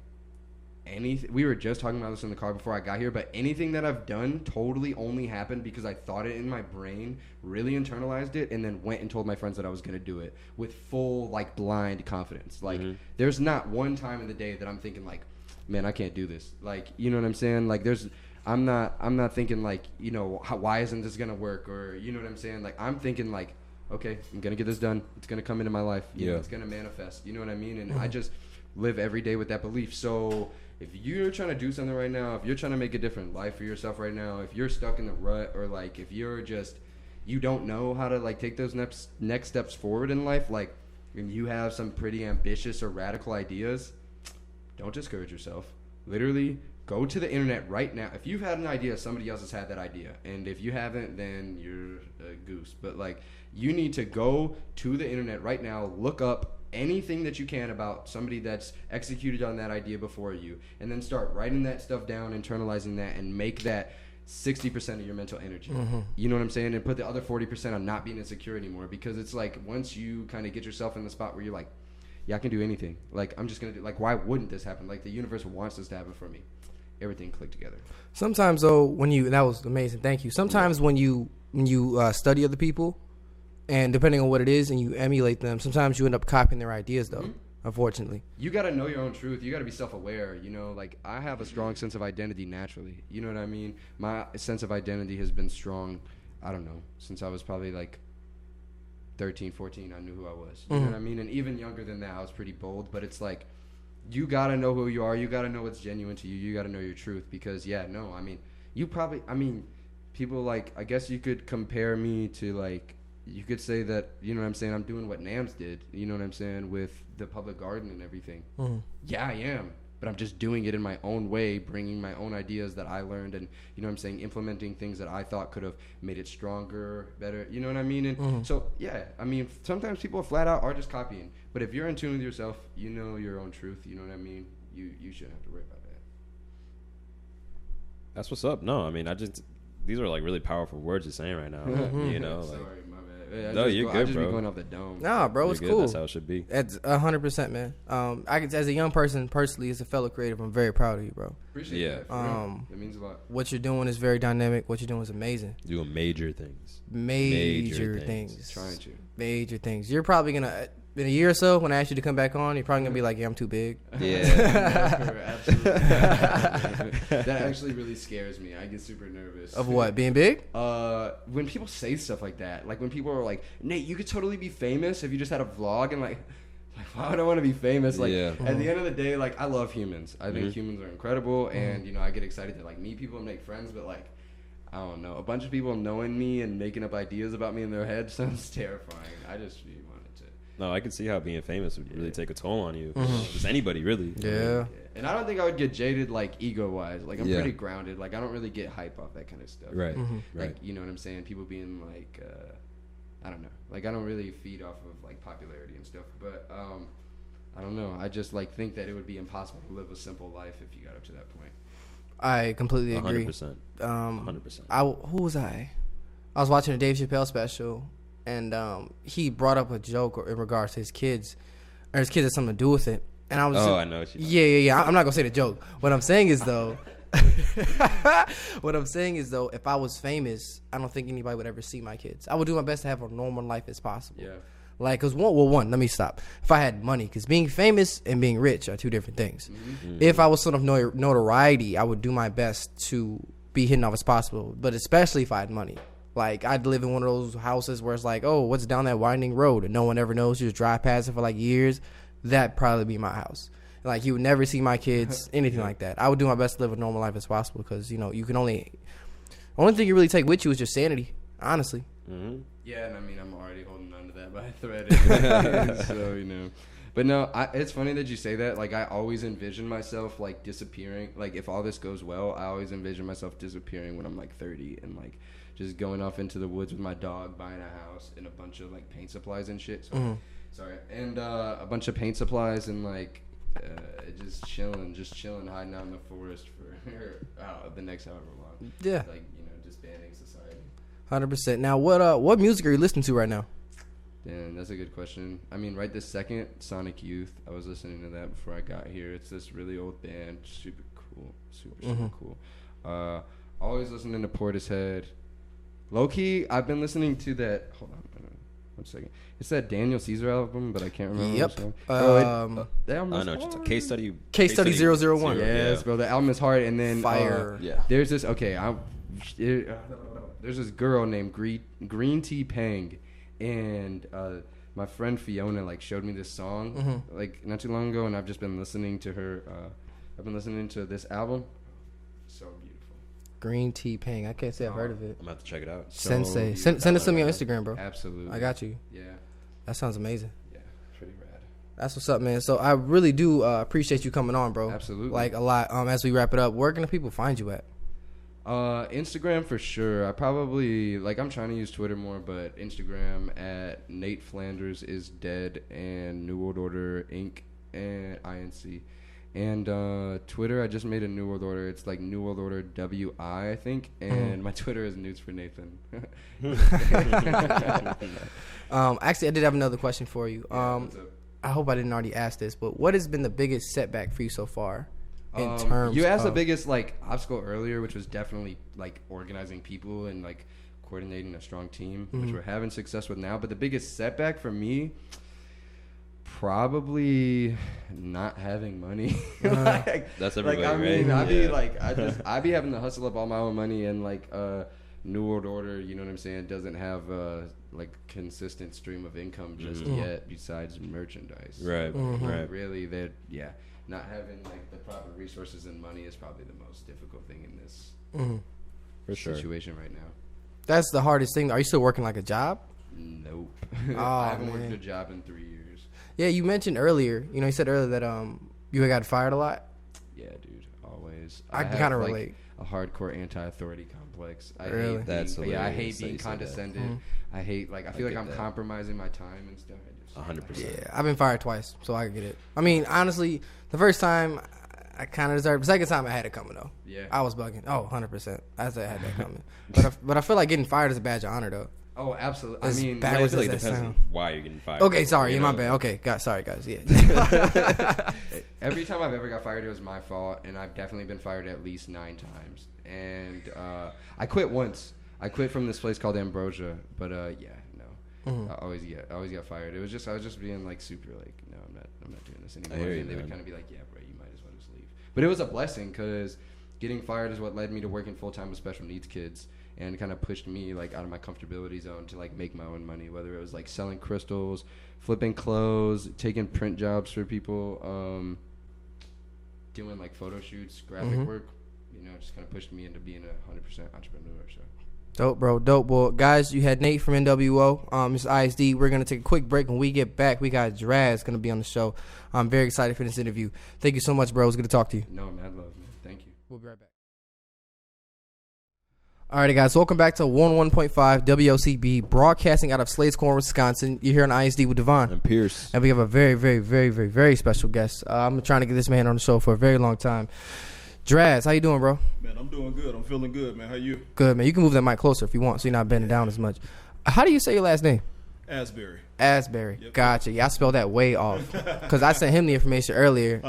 we were just talking about this in the car before I got here, but anything that I've done totally only happened because I thought it in my brain, really internalized it, and then went and told my friends that I was going to do it with full, like, blind confidence. Like, there's not one time in the day that I'm thinking, like, man, I can't do this. Like, you know what I'm saying? Like, I'm not thinking like, you know, why isn't this gonna work, or you know what I'm saying? Like, I'm thinking like, okay, I'm gonna get this done. It's gonna come into my life. You know, it's gonna manifest. You know what I mean? And I just live every day with that belief. So if you're trying to do something right now, if you're trying to make a different life for yourself right now, if you're stuck in the rut, or like if you're just, you don't know how to like take those next steps forward in life, like, and you have some pretty ambitious or radical ideas, don't discourage yourself. Literally, go to the internet right now. If you've had an idea, somebody else has had that idea. And if you haven't, then you're a goose. But, like, you need to go to the internet right now, look up anything that you can about somebody that's executed on that idea before you, and then start writing that stuff down, internalizing that, and make that 60% of your mental energy. You know what I'm saying? And put the other 40% on not being insecure anymore. Because it's like, once you kind of get yourself in the spot where you're like, yeah, I can do anything. Like, I'm just going to do, like, why wouldn't this happen? Like, the universe wants this to happen for me. Everything clicked together. Sometimes, though, that was amazing. Thank you. Sometimes when you study other people, and depending on what it is, and you emulate them, sometimes you end up copying their ideas, though. Unfortunately, you got to know your own truth. You got to be self-aware. You know, like, I have a strong sense of identity naturally. You know what I mean? My sense of identity has been strong, I don't know, since I was probably like 13, 14. I knew who I was. You know what I mean? And even younger than that, I was pretty bold. But it's like, you got to know who you are. You got to know what's genuine to you. You got to know your truth. Because, people, like, I guess you could compare me to, like, you could say that, you know what I'm saying, I'm doing what Nams did, you know what I'm saying, with the public garden and everything. Yeah, I am. But I'm just doing it in my own way, bringing my own ideas that I learned, and, you know what I'm saying, implementing things that I thought could have made it stronger, better, you know what I mean? And so, yeah, I mean, sometimes people flat out are just copying. But if you're in tune with yourself, you know your own truth, you know what I mean? You shouldn't have to worry about that. That's what's up. No, I mean, these are like really powerful words you're saying right now. You know, like, sorry, my bad. You're good, I just bro. be going off the dome. Nah, bro, it's cool. That's how it should be. That's 100%, man. I can, as a young person, personally, as a fellow creative, I'm very proud of you, bro. Appreciate that. That means a lot. What you're doing is very dynamic. What you're doing is amazing. Doing major things. Major things. Trying to. Major things. You're probably gonna, in a year or so, when I ask you to come back on, you're probably gonna be like, yeah, I'm too big. Yeah. Absolutely. That actually really scares me. I get super nervous. Of what? Being big? When people say stuff like that, like when people are like, Nate, you could totally be famous if you just had a vlog, and like why would I want to be famous? Like, at the end of the day, like, I love humans. I think humans are incredible, and, you know, I get excited to, like, meet people and make friends, but, like, I don't know. A bunch of people knowing me and making up ideas about me in their head sounds terrifying. I just really wanted to. No, I can see how being famous would really take a toll on you. Just anybody, really. Yeah. And I don't think I would get jaded, like, ego-wise. Like, I'm pretty grounded. Like, I don't really get hype off that kind of stuff. Right. Like, you know what I'm saying? People being, like, I don't know. Like, I don't really feed off of, like, popularity and stuff. But, I don't know. I just, like, think that it would be impossible to live a simple life if you got up to that point. I completely agree. 100%. 100%. Who was I? I was watching a Dave Chappelle special, and he brought up a joke in regards to his kids, or his kids had something to do with it. And I was I know what you mean. Yeah. I'm not gonna say the joke. What I'm saying is though, if I was famous, I don't think anybody would ever see my kids. I would do my best to have a normal life as possible. Yeah. Like, cause let me stop. If I had money, cause being famous and being rich are two different things. If I was sort of notoriety, I would do my best to be hidden off as possible. But especially if I had money, like, I'd live in one of those houses where it's like, oh, what's down that winding road, and no one ever knows. You just drive past it for like years. That'd probably be my house. Like, you would never see my kids, anything like that. I would do my best to live a normal life as possible, because, you know, you can only thing you really take with you is your sanity, honestly. Yeah, and I mean, I'm already holding on to that by a thread. So, you know. But no, it's funny that you say that. Like, I always envision myself, like, disappearing. Like, if all this goes well, I always envision myself disappearing when I'm, like, 30 and, like, just going off into the woods with my dog, buying a house and a bunch of, like, paint supplies and shit. So, sorry. And a bunch of paint supplies and, like, just chilling, hiding out in the forest for the next however long. Yeah. Like, you know, disbanding society. 100%. Now, what music are you listening to right now? Damn, that's a good question. I mean, right this second, Sonic Youth. I was listening to that before I got here. It's this really old band, super cool, super cool. Always listening to Portishead. Low key, I've been listening to that. Hold on. 1 second. It's that Daniel Caesar album, but I can't remember. Yep. That album I is know what you're talking. Case study. Case study 001. Yes, bro. The album is hard. And then Fire. there's this. Okay, there's this girl named Green Tea Pang, and my friend Fiona like showed me this song like not too long ago, and I've just been listening to her. I've been listening to this album. So beautiful. Green Tea Pang. I can't say I've heard of it. I'm gonna have to check it out. Sensei. Send it to me on Instagram, bro. Absolutely. I got you. Yeah. That sounds amazing. Yeah. Pretty rad. That's what's up, man. So I really do appreciate you coming on, bro. Absolutely. Like a lot. As we wrap it up, where can the people find you at? Instagram for sure. I probably I'm trying to use Twitter more, but Instagram at Nate Flanders is dead and New World Order Inc. and INC. And Twitter, I just made a New World Order. It's like New World Order WI, I think. And my Twitter is Nudes for Nathan. Actually, I did have another question for you. What's up? I hope I didn't already ask this, but what has been the biggest setback for you so far in terms you asked of... the biggest obstacle earlier, which was definitely organizing people and coordinating a strong team, which we're having success with now. But the biggest setback for me, probably not having money. That's everybody, right? I be having to hustle up all my own money, and New World Order, you know what I'm saying, doesn't have a consistent stream of income just yet besides merchandise. Right. Right. Really, not having the proper resources and money is probably the most difficult thing in this situation right now. That's the hardest thing. Are you still working a job? Nope. Oh, I haven't worked a job in 3 years. Yeah, you mentioned earlier. You said earlier that you got fired a lot. Yeah, dude, always. I can kind of relate. A hardcore anti-authority complex. I Really? I hate being condescended. I hate I feel like I'm compromising my time and stuff. 100%. Yeah, I've been fired twice, so I get it. I mean, honestly, the first time I kind of deserved. The second time I had it coming though. Yeah. I was bugging. Oh, 100%. I said I had that coming. But I feel like getting fired is a badge of honor though. Oh, absolutely. As I mean, backwards I feel as like it that depends sound. on why you're getting fired. Okay, sorry, my bad. Okay, sorry guys. Yeah. Every time I've ever got fired, it was my fault, and I've definitely been fired at least 9 times. And I quit once. I quit from this place called Ambrosia, but I always got fired. It was just I was just being super no, I'm not doing this anymore. And they would kind of be like, yeah, bro, you might as well just leave. But it was a blessing because getting fired is what led me to working full time with special needs kids. And kind of pushed me out of my comfortability zone to make my own money, whether it was selling crystals, flipping clothes, taking print jobs for people, doing photo shoots, graphic work. Just kind of pushed me into being a 100% entrepreneur. So Dope, bro. Dope. Well, guys, you had Nate from NWO. This is ISD. We're gonna take a quick break. When we get back, we got Draz gonna be on the show. I'm very excited for this interview. Thank you so much, bro. It was good to talk to you. No, mad love, man. Thank you. We'll be right back. Alrighty, guys, welcome back to 101.5 WOCB, broadcasting out of Slades Corner, Wisconsin. You're here on ISD with Devonn and Pierce, and we have a very, very, very, very, very special guest. I'm trying to get this man on the show for a very long time. Draz, how you doing, bro? Man, I'm doing good. I'm feeling good, man. How you? Good, man. You can move that mic closer if you want, so you're not bending down as much. How do you say your last name? Asbury. Asbury. Yep. Gotcha. Yeah, I spelled that way off because I sent him the information earlier,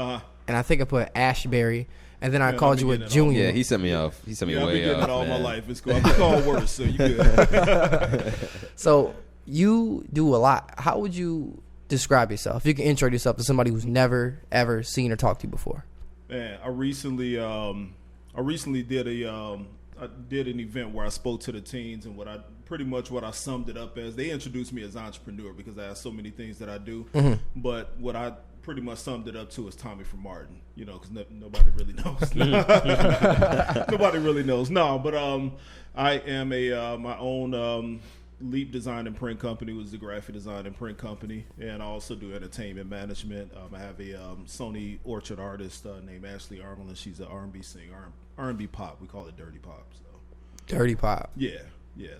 and I think I put Ashbury. And then I called you a junior. Yeah, he sent me off. He sent me way off. I've been getting it all man. my life. It's cool. I've been called worse, so you good. So you do a lot. How would you describe yourself? If you can intro yourself to somebody who's never ever seen or talked to you before. Man, I recently did an event where I spoke to the teens, and what I summed it up as, they introduced me as entrepreneur because I have so many things that I do. But what I pretty much summed it up to is Tommy from Martin, because nobody really knows. Nobody really knows. No, but I am my own Leap Design and Print company, was the graphic design and print company, and I also do entertainment management. I have a Sony Orchard artist named Ashley Armelin. She's an R&B singer, R&B pop. We call it dirty pop. So Dirty pop. Yeah.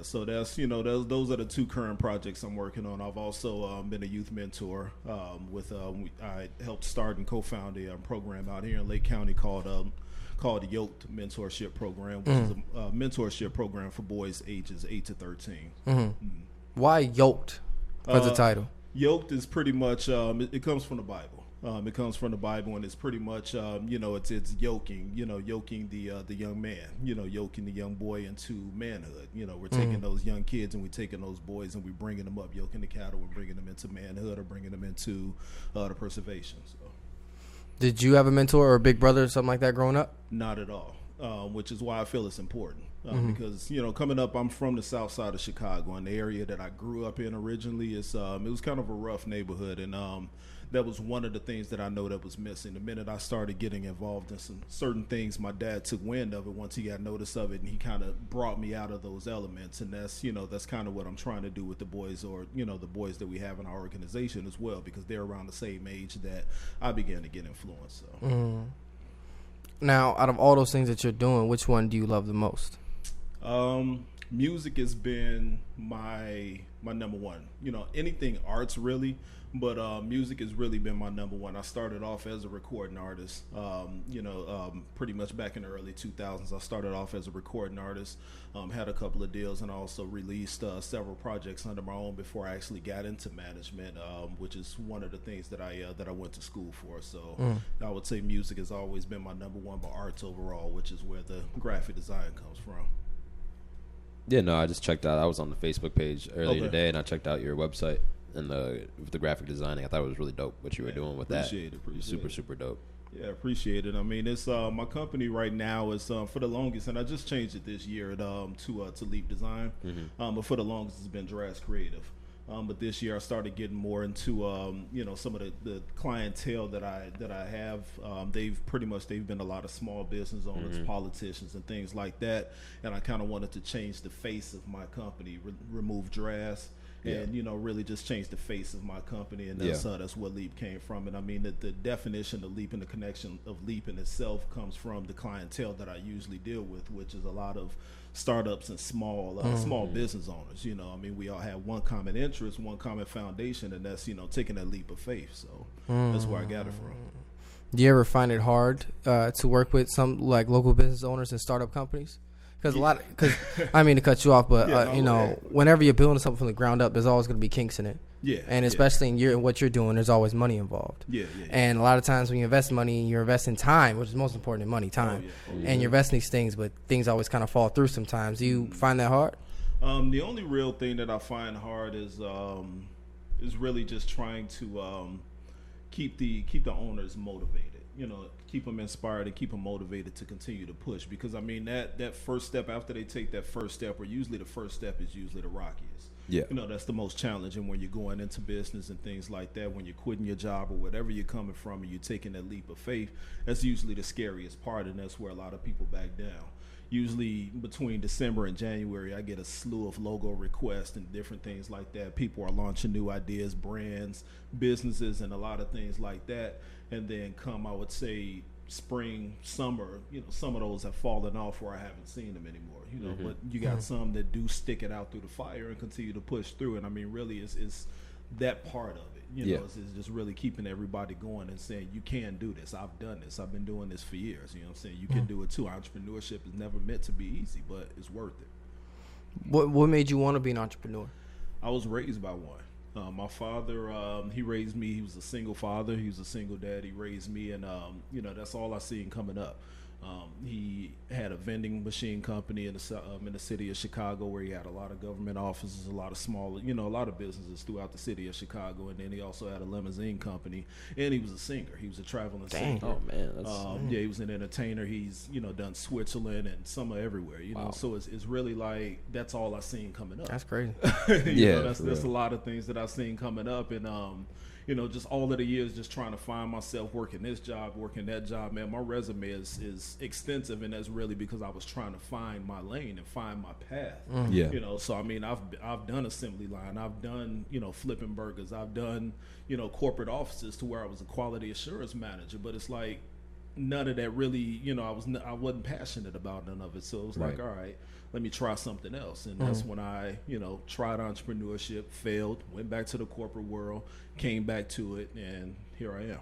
So that's those are the 2 current projects I'm working on. I've also been a youth mentor. I helped start and co-found a program out here in Lake County called the Yoked Mentorship Program, which is a mentorship program for boys ages 8 to 13. Why Yoked? What's the title? Yoked is pretty much it comes from the Bible. It comes from the Bible, and it's pretty much, it's yoking, yoking the young man, yoking the young boy into manhood. We're taking those young kids and we're taking those boys and we're bringing them up, yoking the cattle and bringing them into manhood or bringing them into the preservation. So, did you have a mentor or a big brother or something like that growing up? not at all, which is why I feel it's important. Because coming up, I'm from the south side of Chicago, and the area that I grew up in originally it was kind of a rough neighborhood, and that was one of the things that I know that was missing. The minute I started getting involved in some certain things, my dad took wind of it once he got notice of it, and he kind of brought me out of those elements. And that's kind of what I'm trying to do with the boys, or the boys that we have in our organization as well, because they're around the same age that I began to get influenced. So. Now, out of all those things that you're doing, which one do you love the most? Music has been my number one. Anything arts really, but music has really been my number one. I started off as a recording artist. Pretty much back in the early 2000s, I started off as a recording artist. Had a couple of deals, and I also released several projects under my own before I actually got into management, which is one of the things that I went to school for. So I would say music has always been my number one, but arts overall, which is where the graphic design comes from. Yeah, no, I just checked out. I was on the Facebook page earlier today, and I checked out your website and with the graphic designing. I thought it was really dope what you were doing with that. Appreciate it. Super, super dope. Yeah, appreciate it. I mean, it's my company right now is for the longest, and I just changed it this year to Leap Design. But for the longest, it's been Draz Creative. But this year I started getting more into some of the clientele that I have. They've been a lot of small business owners, politicians, and things like that. And I kind of wanted to change the face of my company, remove Draz. And really just change the face of my company, and that's where Leap came from. And I mean, the definition of Leap and the connection of Leap in itself comes from the clientele that I usually deal with, which is a lot of startups and small business owners. I mean, we all have one common interest, one common foundation, and that's taking that leap of faith. So that's where I got it from. Do you ever find it hard to work with some like local business owners and startup companies? Because I mean to cut you off, but whenever you're building something from the ground up, there's always going to be kinks in it. Yeah. And especially in what you're doing, there's always money involved. Yeah. And a lot of times when you invest money, you're investing time, which is most important in money, time. And you're investing these things, but things always kind of fall through sometimes. Do you find that hard? The only real thing that I find hard is really just trying to keep the owners motivated. Keep them inspired and keep them motivated to continue to push, because I mean that first step, after they take that first step, or usually the first step is usually the rockiest. Yeah. That's the most challenging when you're going into business and things like that. When you're quitting your job or whatever you're coming from and you're taking that leap of faith, that's usually the scariest part, and that's where a lot of people back down. Usually between December and January, I get a slew of logo requests and different things like that. People are launching new ideas, brands, businesses, and a lot of things like that. And then come, I would say, spring, summer, some of those have fallen off where I haven't seen them anymore, but you got some that do stick it out through the fire and continue to push through. And I mean, really it's that part of it, it's just really keeping everybody going and saying, you can do this. I've done this. I've been doing this for years. You know what I'm saying? You can do it too. Entrepreneurship is never meant to be easy, but it's worth it. What made you want to be an entrepreneur? I was raised by one. My father, he raised me. He was a single father. He was a single dad. He raised me, and that's all I seen coming up. He had a vending machine company in the city of Chicago, where he had a lot of government offices, a lot of small, a lot of businesses throughout the city of Chicago. And then he also had a limousine company, and he was a singer. He was a traveling singer. Oh man, he was an entertainer. He's done Switzerland and summer everywhere. Wow. So it's really like that's all I seen coming up. That's crazy. That's a lot of things that I've seen coming up, and just all of the years just trying to find myself working this job, working that job, man. My resume is extensive, and that's really because I was trying to find my lane and find my path. So I mean, I've done assembly line, I've done flipping burgers, I've done corporate offices to where I was a quality assurance manager, but it's like none of that really, I wasn't passionate about none of it. So it was like, all right, let me try something else. And that's when I, tried entrepreneurship, failed, went back to the corporate world, came back to it, and here I am.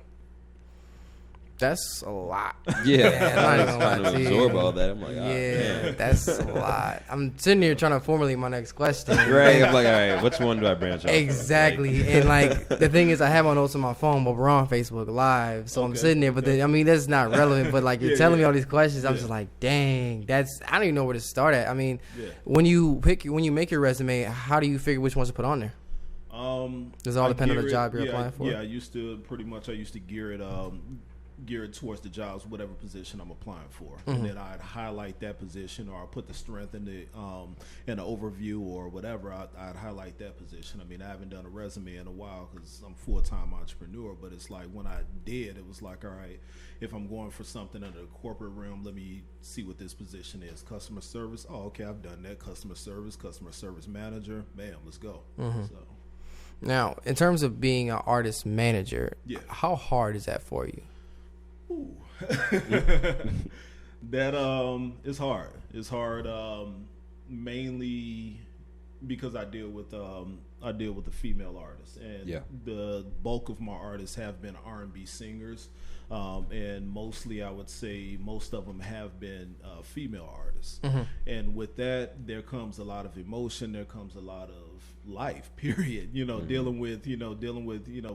That's a lot. Yeah, I'm not even trying gonna to lie to you. absorb all that. I'm like, Yeah, that's a lot. I'm sitting here trying to formulate my next question. right. I'm like, all right, which one do I branch off? Exactly. And like the thing is, I have my notes on my phone, but we're on Facebook Live, so I'm sitting there. But then, I mean, that's not relevant. But like you're telling me all these questions, I'm just like, dang, I don't even know where to start at. I mean, when you make your resume, how do you figure which ones to put on there? Does it all depend on the job you're applying for? Yeah, I used to gear it towards the jobs, whatever position I'm applying for, and then I'd highlight that position, or I'd put the strength in the overview or whatever. I'd highlight that position. I mean, I haven't done a resume in a while because I'm a full-time entrepreneur, but it's like when I did, it was like, all right, if I'm going for something in the corporate realm, let me see what this position is. Customer service. Oh, okay, I've done that. Customer service manager. Bam, let's go. So. Now, in terms of being an artist manager, how hard is that for you? Ooh. That it's hard. It's hard mainly because I deal with the female artists, and the bulk of my artists have been R&B singers, and mostly I would say most of them have been female artists. And with that, there comes a lot of emotion. There comes a lot of life. Period. Dealing with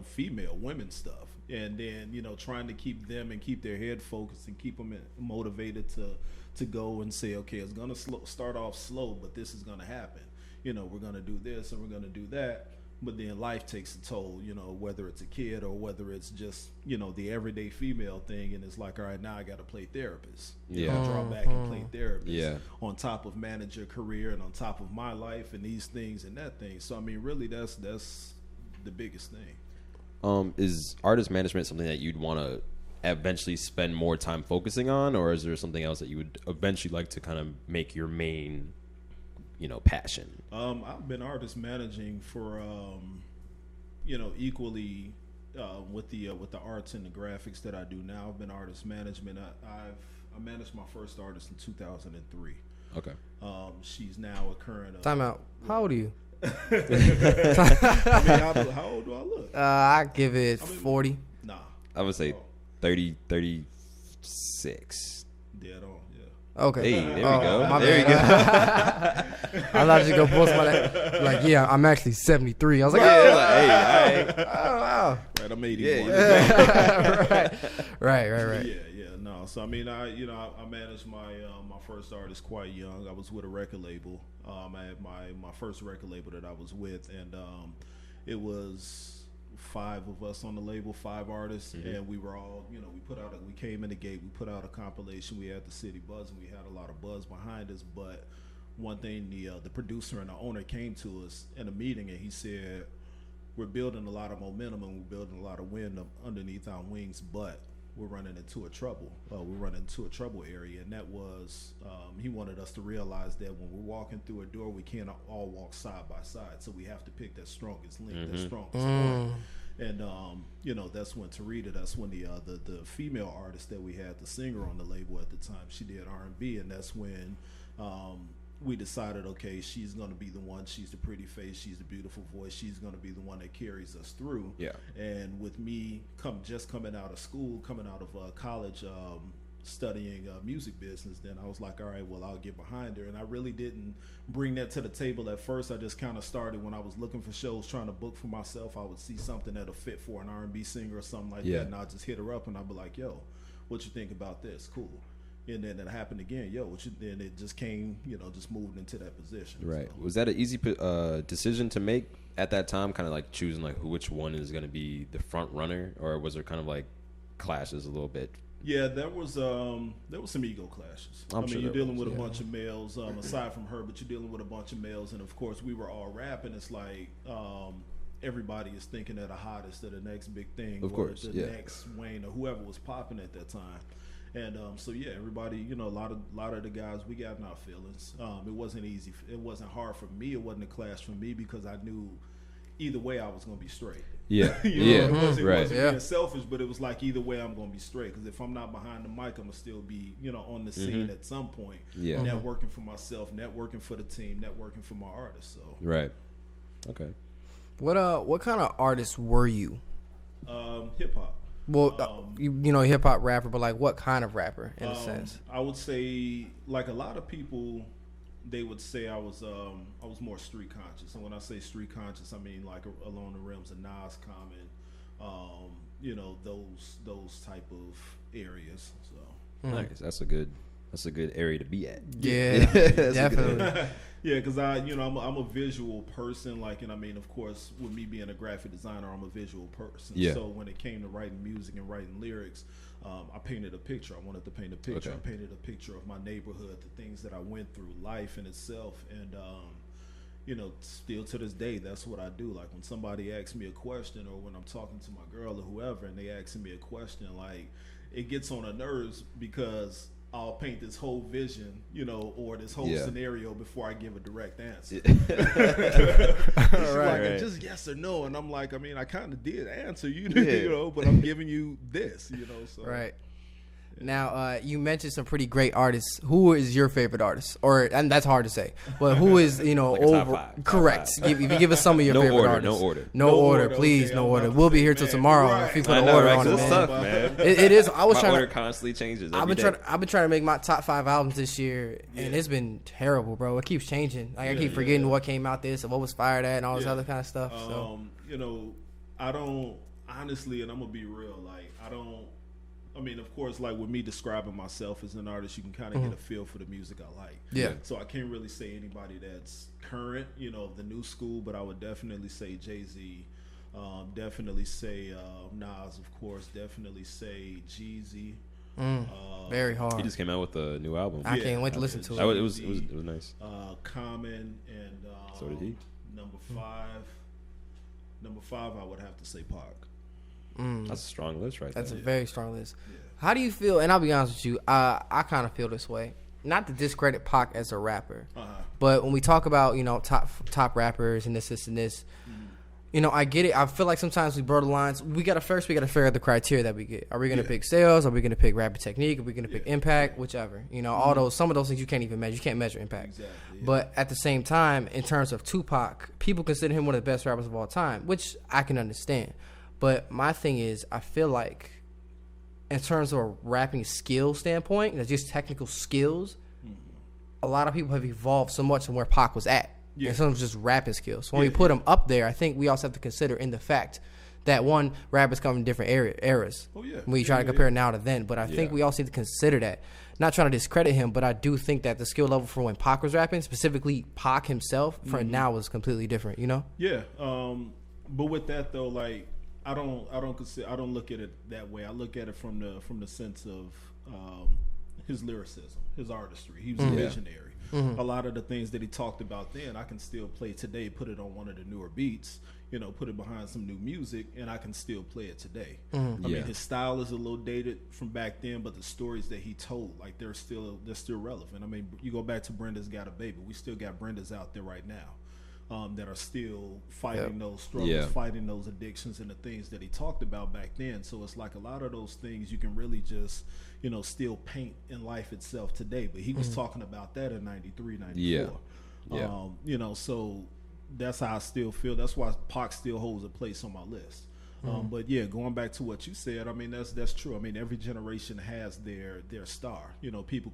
female women stuff. And then, trying to keep them and keep their head focused and keep them motivated to go and say, okay, it's going to start off slow, but this is going to happen. We're going to do this and we're going to do that. But then life takes a toll, whether it's a kid or whether it's just, the everyday female thing. And it's like, all right, now I got to play therapist. Draw back and play therapist on top of manager career and on top of my life and these things and that thing. So, I mean, really, that's the biggest thing. Is artist management something that you'd want to eventually spend more time focusing on, or is there something else that you would eventually like to kind of make your main, passion? I've been artist managing for, equally with the arts and the graphics that I do now. I've been artist management. I managed my first artist in 2003. Okay. She's now a current. Time out. How old are you? I mean, how old do I look? I give it 40. Nah. I would say 30, 36. Dead on, yeah. Okay. Hey, there we go. There you go. I thought you go post my like, yeah, I'm actually 73. I was like, hey, oh, wow. Right, I'm 81. Yeah. Right. Yeah. No, so I mean, I managed my first artist quite young. I was with a record label. I had my first record label that I was with, and it was 5 of us on the label, 5 artists, and we were all, we came in the gate, we put out a compilation, we had the city buzz, and we had a lot of buzz behind us. But one thing, the producer and the owner came to us in a meeting, and he said, we're building a lot of momentum and we're building a lot of wind underneath our wings, but we're running into a trouble. Area, and that was he wanted us to realize that when we're walking through a door, we can't all walk side by side. So we have to pick that strongest link, that strongest point. And that's when that's when the female artist that we had, the singer on the label at the time, she did R&B, and that's when we decided, okay, she's going to be the one. She's the pretty face. She's the beautiful voice. She's going to be the one that carries us through. Yeah. And with me just coming out of school, coming out of college, studying music business, then I was like, all right, well, I'll get behind her. And I really didn't bring that to the table at first. I just kind of started when I was looking for shows, trying to book for myself. I would see something that'll fit for an R&B singer or something like that, and I'll just hit her up and I'll be like, yo, what you think about this? Cool. And then it happened again. Then it just came, just moved into that position. Right. So. Was that an easy decision to make at that time? Kind of like choosing like which one is going to be the front runner, or was there kind of like clashes a little bit? Yeah, there was some ego clashes. I mean, you're dealing with a bunch of males, aside from her, but you're dealing with a bunch of males, and of course we were all rapping. It's like everybody is thinking they're the hottest, they're the next big thing, or the next Wayne or whoever was popping at that time. And everybody, a lot of the guys, we got in our feelings. It wasn't easy. It wasn't hard for me. It wasn't a clash for me because I knew either way I was going to be straight. Yeah, It wasn't being selfish, but it was like either way I'm going to be straight. Because if I'm not behind the mic, I'm going to still be, on the scene at some point. Yeah. Networking for myself, networking for the team, networking for my artists. So. Right. Okay. What kind of artist were you? Hip hop. Well, you know, hip hop rapper, but like what kind of rapper in a sense? I would say like a lot of people, they would say I was more street conscious, and when I say street conscious, I mean like along the realms of Nas, Common, you know, those type of areas. So nice. That's a good area to be at. Yeah, definitely. Yeah, because I'm a visual person. Like, and I mean, of course, with me being a graphic designer, I'm a visual person. Yeah. So when it came to writing music and writing lyrics, I painted a picture. I wanted to paint a picture. Okay. I painted a picture of my neighborhood, the things that I went through, life in itself, and you know, still to this day, that's what I do. Like when somebody asks me a question, or when I'm talking to my girl or whoever, and they asking me a question, like it gets on her nerves because I'll paint this whole vision, you know, or this whole scenario before I give a direct answer. Right. Just yes or no, and I'm like, I mean, I kind of did answer you, you know, but I'm giving you this, you know. So. Right. Now, you mentioned some pretty great artists. Who is your favorite artist? And that's hard to say. But who is, you know, like over? Top five. If you give us some of your favorite artists. No order, please, okay, no I'm order. about to We'll be say, here till man, tomorrow right. if you put I an know, order right? on it, It's man. tough, man. It is. I was My trying order to. constantly changes. I've every been day. trying to make my top 5 albums this year, and it's been terrible, bro. It keeps changing. Like I keep forgetting what came out this and what was fired at and all this other kind of stuff. So you know, I don't honestly, and I'm gonna be real. Like I mean, of course, like with me describing myself as an artist, you can kind of get a feel for the music I like. Yeah. So I can't really say anybody that's current, you know, the new school, but I would definitely say Jay-Z. Definitely say Nas, of course. Definitely say Jeezy. very hard. He just came out with a new album. I can't wait to listen to It it. was nice. Common and So did he. Number five, I would have to say Pac. That's a strong list, right? That's there. a very strong list. Yeah. How do you feel? And I'll be honest with you, I kind of feel this way. Not to discredit Pac as a rapper, but when we talk about, you know, top rappers and this and this, you know, I get it. I feel like sometimes we blur the lines. We gotta figure out the criteria that we get. Are we gonna pick sales? Are we gonna pick rapper technique? Are we gonna pick impact? Whichever. You know, some of those things you can't even measure. You can't measure impact. Exactly, yeah. But at the same time, in terms of Tupac, people consider him one of the best rappers of all time, which I can understand. But my thing is, I feel like, in terms of a rapping skill standpoint, just technical skills, a lot of people have evolved so much from where Pac was at. Yeah. And some of just rapping skills. So when we put him up there, I think we also have to consider in the fact that one, rappers come from different eras. Oh, yeah. When you try to compare now to then. But I think we also need to consider that. Not trying to discredit him, but I do think that the skill level for when Pac was rapping, specifically Pac himself, for now was completely different, you know? Yeah. But with that though, like, I don't look at it that way. I look at it from the sense of his lyricism, his artistry. He was a visionary. A lot of the things that he talked about then, I can still play today. Put it on one of the newer beats, you know, put it behind some new music, and I can still play it today. I mean, his style is a little dated from back then, but the stories that he told, like they're still relevant. I mean, you go back to Brenda's Got a Baby. We still got Brenda's out there right now. That are still fighting those struggles, fighting those addictions and the things that he talked about back then. So it's like a lot of those things you can really just, you know, still paint in life itself today. But he was talking about that in 93, 94. You know, so that's how I still feel. That's why Pac still holds a place on my list. But yeah, going back to what you said, I mean, that's true. I mean, every generation has their star. You know, people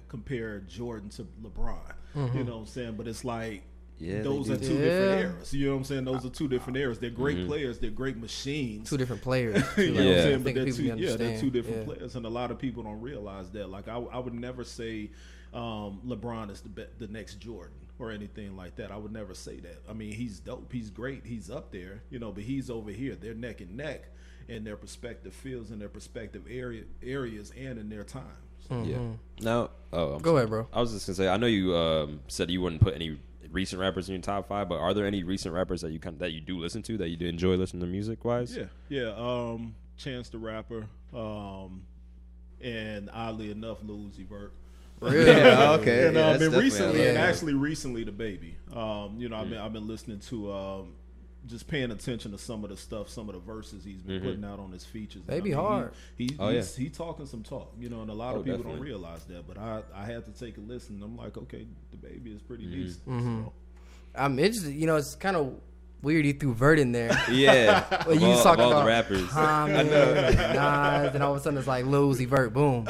compare Jordan to LeBron. You know what I'm saying? But it's like, those are two different eras. You know what I'm saying? Those are two different eras. They're great players. They're great machines. Two different players. You know what I'm saying? But they're they're two different players, and a lot of people don't realize that. Like I would never say LeBron is the next Jordan or anything like that. I would never say that. I mean, he's dope. He's great. He's up there. You know, but he's over here. They're neck and neck in their respective fields, in their respective areas, and in their time. So. Now, go ahead, bro. I was just gonna say, I know you said you wouldn't put any recent rappers in your top 5, but are there any recent rappers that you do listen to, that you do enjoy listening to music wise? Chance the Rapper, and oddly enough, Lil Uzi Vert. Really? Okay. And recently the Baby. You know, I've been listening to just paying attention to some of the stuff, some of the verses he's been putting out on his features. Baby hard. He's talking some talk, you know, and a lot of people definitely don't realize that. But I had to take a listen. I'm like, okay, the Baby is pretty decent. So. It's, you know, it's kind of Weird, you threw Vert in there. Yeah. Well, you talking all about the rappers. I know. Nas, and all of a sudden it's like Lil Uzi Vert. Boom.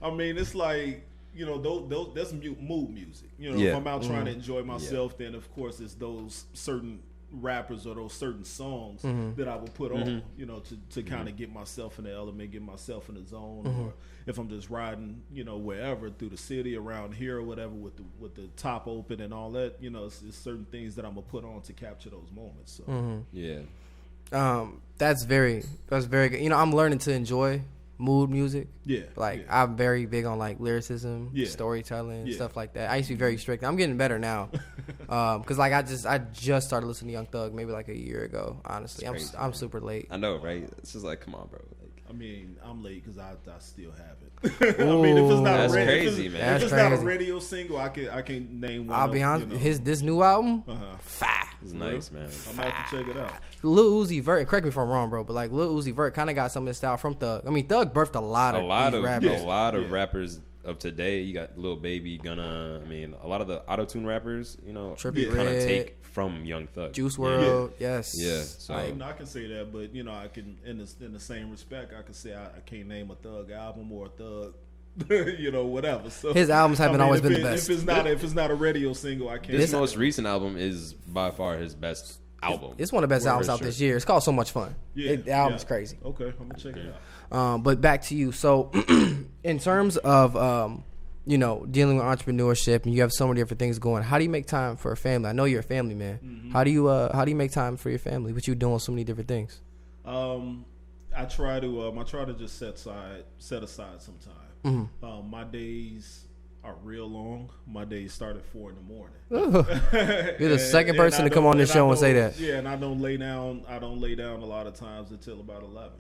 I mean, it's like, you know, those that's mood music. You know, Yeah. if I'm out trying to enjoy myself, then of course it's those certain rappers or those certain songs that I will put on, you know, to kind of get myself in the element, get myself in the zone. Or if I'm just riding, you know, wherever through the city, around here or whatever, with the top open and all that, you know, it's certain things that I'm gonna put on to capture those moments. So Yeah. That's very good. You know, I'm learning to enjoy mood music. Yeah. Like yeah. I'm very big on like lyricism, Yeah. storytelling, Yeah. stuff like that. I used to be very strict. I'm getting better now. Cause like I just started listening to Young Thug maybe like a year ago. Honestly, crazy, I'm super late. I know, right? It's just like, come on, bro. Like, I mean, I'm late because I still have it. I mean, if it's not That's a radio, crazy, man. If That's it's not a crazy. radio single, I can name one. I'll be honest, You know. this new album, Uh-huh. fire. it's nice, man. I'm gonna have to check it out. Lil Uzi Vert, correct me if I'm wrong, bro, but like Lil Uzi Vert kind of got some of this style from Thug. I mean, Thug birthed a lot of Rappers of today. You got Lil Baby, Gunna. I mean, a lot of the auto-tune rappers, you know, Trippie kind of Redd, take from Young Thug. Juice WRLD, yes. Yeah, so I can say that, but you know, I can in the same respect, I can say I can't name a Thug album or a Thug, you know, whatever. So His albums haven't always been the best. If it's not a radio single, I can't. this most recent album is by far his best album. It's one of the best albums out this year. It's called So Much Fun. Yeah, The album's yeah. crazy. Okay, I'm gonna check it out. But back to you. So, in terms of you know, dealing with entrepreneurship, and you have so many different things going, how do you make time for a family? I know you're a family man. Mm-hmm. How do you make time for your family? But you're doing so many different things. I try to just set aside some time. My days are real long. My days start at 4 a.m. You're the second person to come on this show and say that. Yeah, and I don't lay down a lot of times until about 11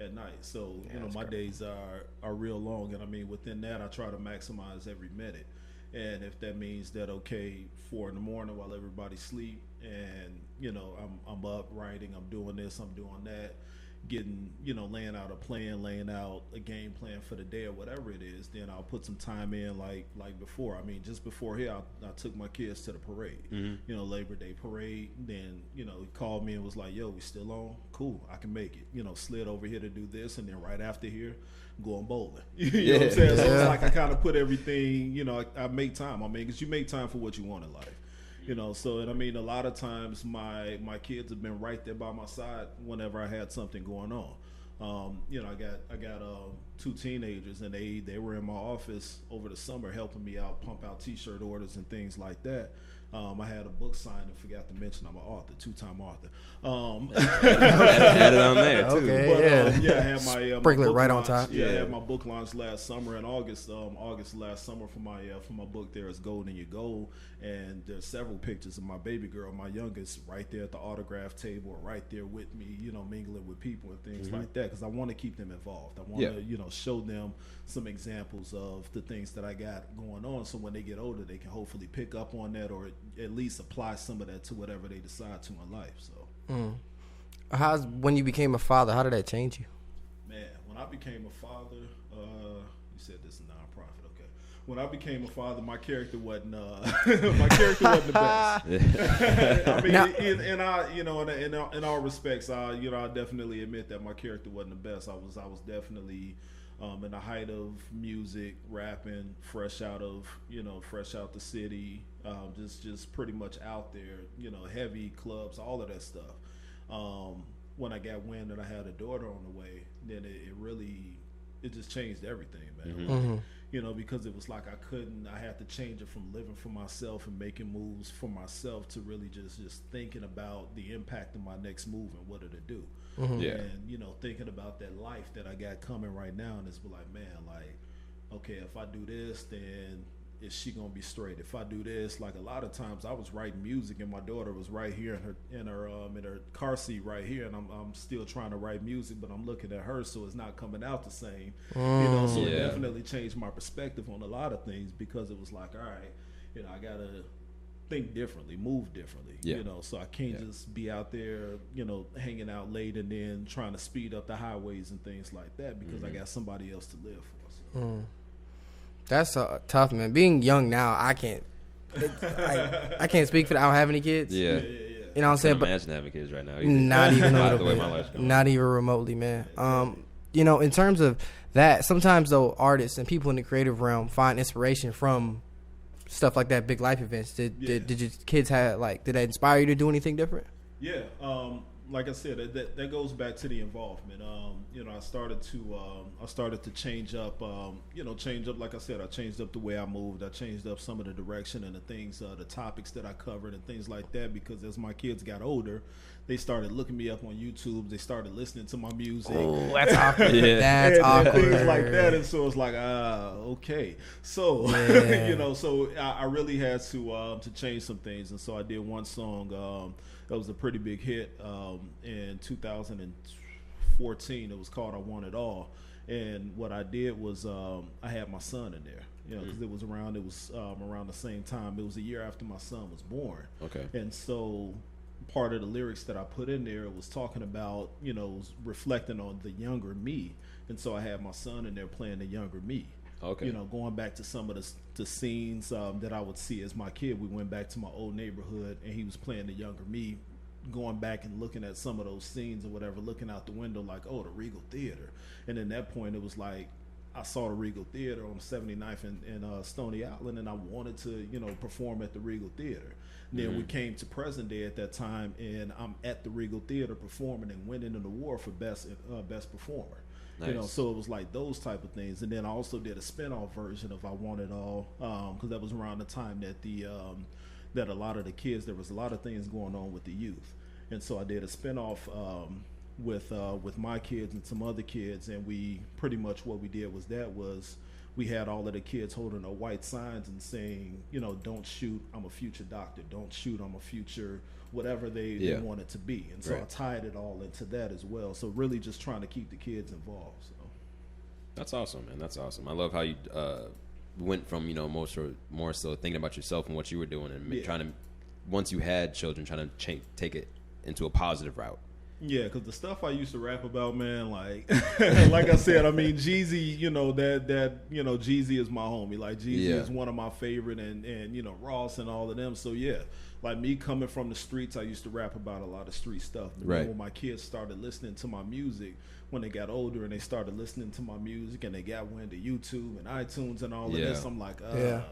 at night. So you know, my days are real long, and I mean within that, I try to maximize every minute. And if that means that 4 a.m. while everybody's asleep, and you know I'm up writing, I'm doing this, I'm doing that, getting, you know, laying out a plan, laying out a game plan for the day or whatever it is, then I'll put some time in like before. I mean, just before here, I took my kids to the parade, you know, Labor Day parade. Then, you know, he called me and was like, yo, we still on? Cool, I can make it. You know, slid over here to do this, and then right after here, going bowling. You know what I'm saying? So it's like I kind of put everything, you know, I make time. I mean, because you make time for what you want in life. You know, so, and I mean, a lot of times my kids have been right there by my side whenever I had something going on. You know, I got 2 teenagers, and they were in my office over the summer helping me out, pump out T-shirt orders and things like that. I had a book signed and forgot to mention I'm an author, 2-time author. Had it on there too. Okay, But, I had my sprinkle my it book right on launch. top. Yeah, I had my book launch last summer in August. August last summer for my book. There is Gold in Your Gold, and there's several pictures of my baby girl, my youngest, right there at the autograph table, right there with me, you know, mingling with people and things like that, because I want to keep them involved. I want to, you know, show them some examples of the things that I got going on, so when they get older, they can hopefully pick up on that, or at least apply some of that to whatever they decide to in life. So, When you became a father, how did that change you? man, when I became a father, you said this is a nonprofit, okay? When I became a father, my character wasn't the best. I mean, Now- in I, you know, in all respects, you know, I definitely admit that my character wasn't the best. I was definitely in the height of music, rapping, fresh out the city, just pretty much out there, you know, heavy clubs, all of that stuff. When I got wind that I had a daughter on the way, then it just changed everything, man. Like, you know, because it was like I had to change it from living for myself and making moves for myself to really just thinking about the impact of my next move and what it'll do. And, you know, thinking about that life that I got coming right now, and it's like, man, like, okay, if I do this, then is she gonna be straight? If I do this, like a lot of times I was writing music and my daughter was right here in her car seat right here, and I'm still trying to write music, but I'm looking at her, so it's not coming out the same. You know, so it definitely changed my perspective on a lot of things, because it was like, all right, you know, I gotta think differently, move differently. You know, so I can't just be out there, you know, hanging out late and then trying to speed up the highways and things like that, because I got somebody else to live for. So. That's tough, man. Being young now, I can't. I can't speak for that. I don't have any kids. Yeah. You know what I'm saying? But imagine having kids right now. Not even a little the way bit. my life's going. Not even remotely, man. You know, in terms of that, sometimes though artists and people in the creative realm find inspiration from stuff like that, big life events. Did your kids have did that inspire you to do anything different? Yeah, like I said, that goes back to the involvement. You know, I started to change up. Like I said, I changed up the way I moved. I changed up some of the direction and the things, the topics that I covered and things like that. Because as my kids got older, they started looking me up on YouTube. They started listening to my music. Oh, that's awkward. That's awkward. And things like that. And so it's like, okay. So you know, so I really had to change some things. And so I did one song. That was a pretty big hit in 2014. It was called "I Want It All," and what I did was I had my son in there. You know, because it was around the same time. It was a year after my son was born. Okay, and so part of the lyrics that I put in there was talking about, you know, reflecting on the younger me, and so I had my son in there playing the younger me. Okay. You know, going back to some of the scenes that I would see as my kid. We went back to my old neighborhood, and he was playing the younger me, going back and looking at some of those scenes or whatever, looking out the window like, oh, the Regal Theater. And at that point, it was like, I saw the Regal Theater on 79th in Stony Island, and I wanted to, you know, perform at the Regal Theater. And then we came to present day at that time, and I'm at the Regal Theater performing and winning an award for best performer. Nice. You know, so it was like those type of things. And then I also did a spinoff version of "I Want It All" because that was around the time that that a lot of the kids, there was a lot of things going on with the youth, and so I did a spinoff with my kids and some other kids, and we pretty much what we did was we had all of the kids holding the white signs and saying, you know, don't shoot, I'm a future doctor. Don't shoot, I'm a future whatever they want it to be. And so I tied it all into that as well. So really just trying to keep the kids involved. So that's awesome, man. That's awesome. I love how you went from, you know, more so thinking about yourself and what you were doing and trying to, once you had children, trying to take it into a positive route. Yeah, because the stuff I used to rap about, man, like like I said, I mean, Jeezy, you know, that you know, Jeezy is my homie. Like, Jeezy is one of my favorite, and you know, Ross and all of them. So, yeah, like me coming from the streets, I used to rap about a lot of street stuff. But then when my kids started listening to my music, when they got older and they started listening to my music and they got wind of YouTube and iTunes and all of this, I'm like, like, I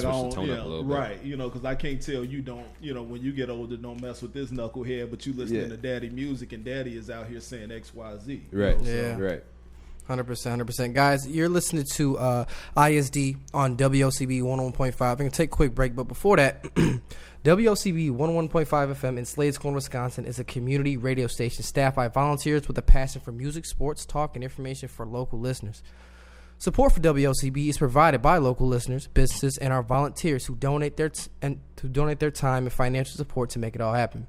don't, tone up a little bit. Right, you know, because I can't tell you don't, you know, when you get older, don't mess with this knucklehead, but you listening to daddy music and daddy is out here saying XYZ. Right, you know, yeah. so. Right. 100%. Guys, you're listening to ISD on WOCB 101.5. I'm going to take a quick break, but before that, WOCB 101.5 FM in Slades Corner, Wisconsin is a community radio station staffed by volunteers with a passion for music, sports, talk, and information for local listeners. Support for WOCB is provided by local listeners, businesses, and our volunteers who donate their time and financial support to make it all happen.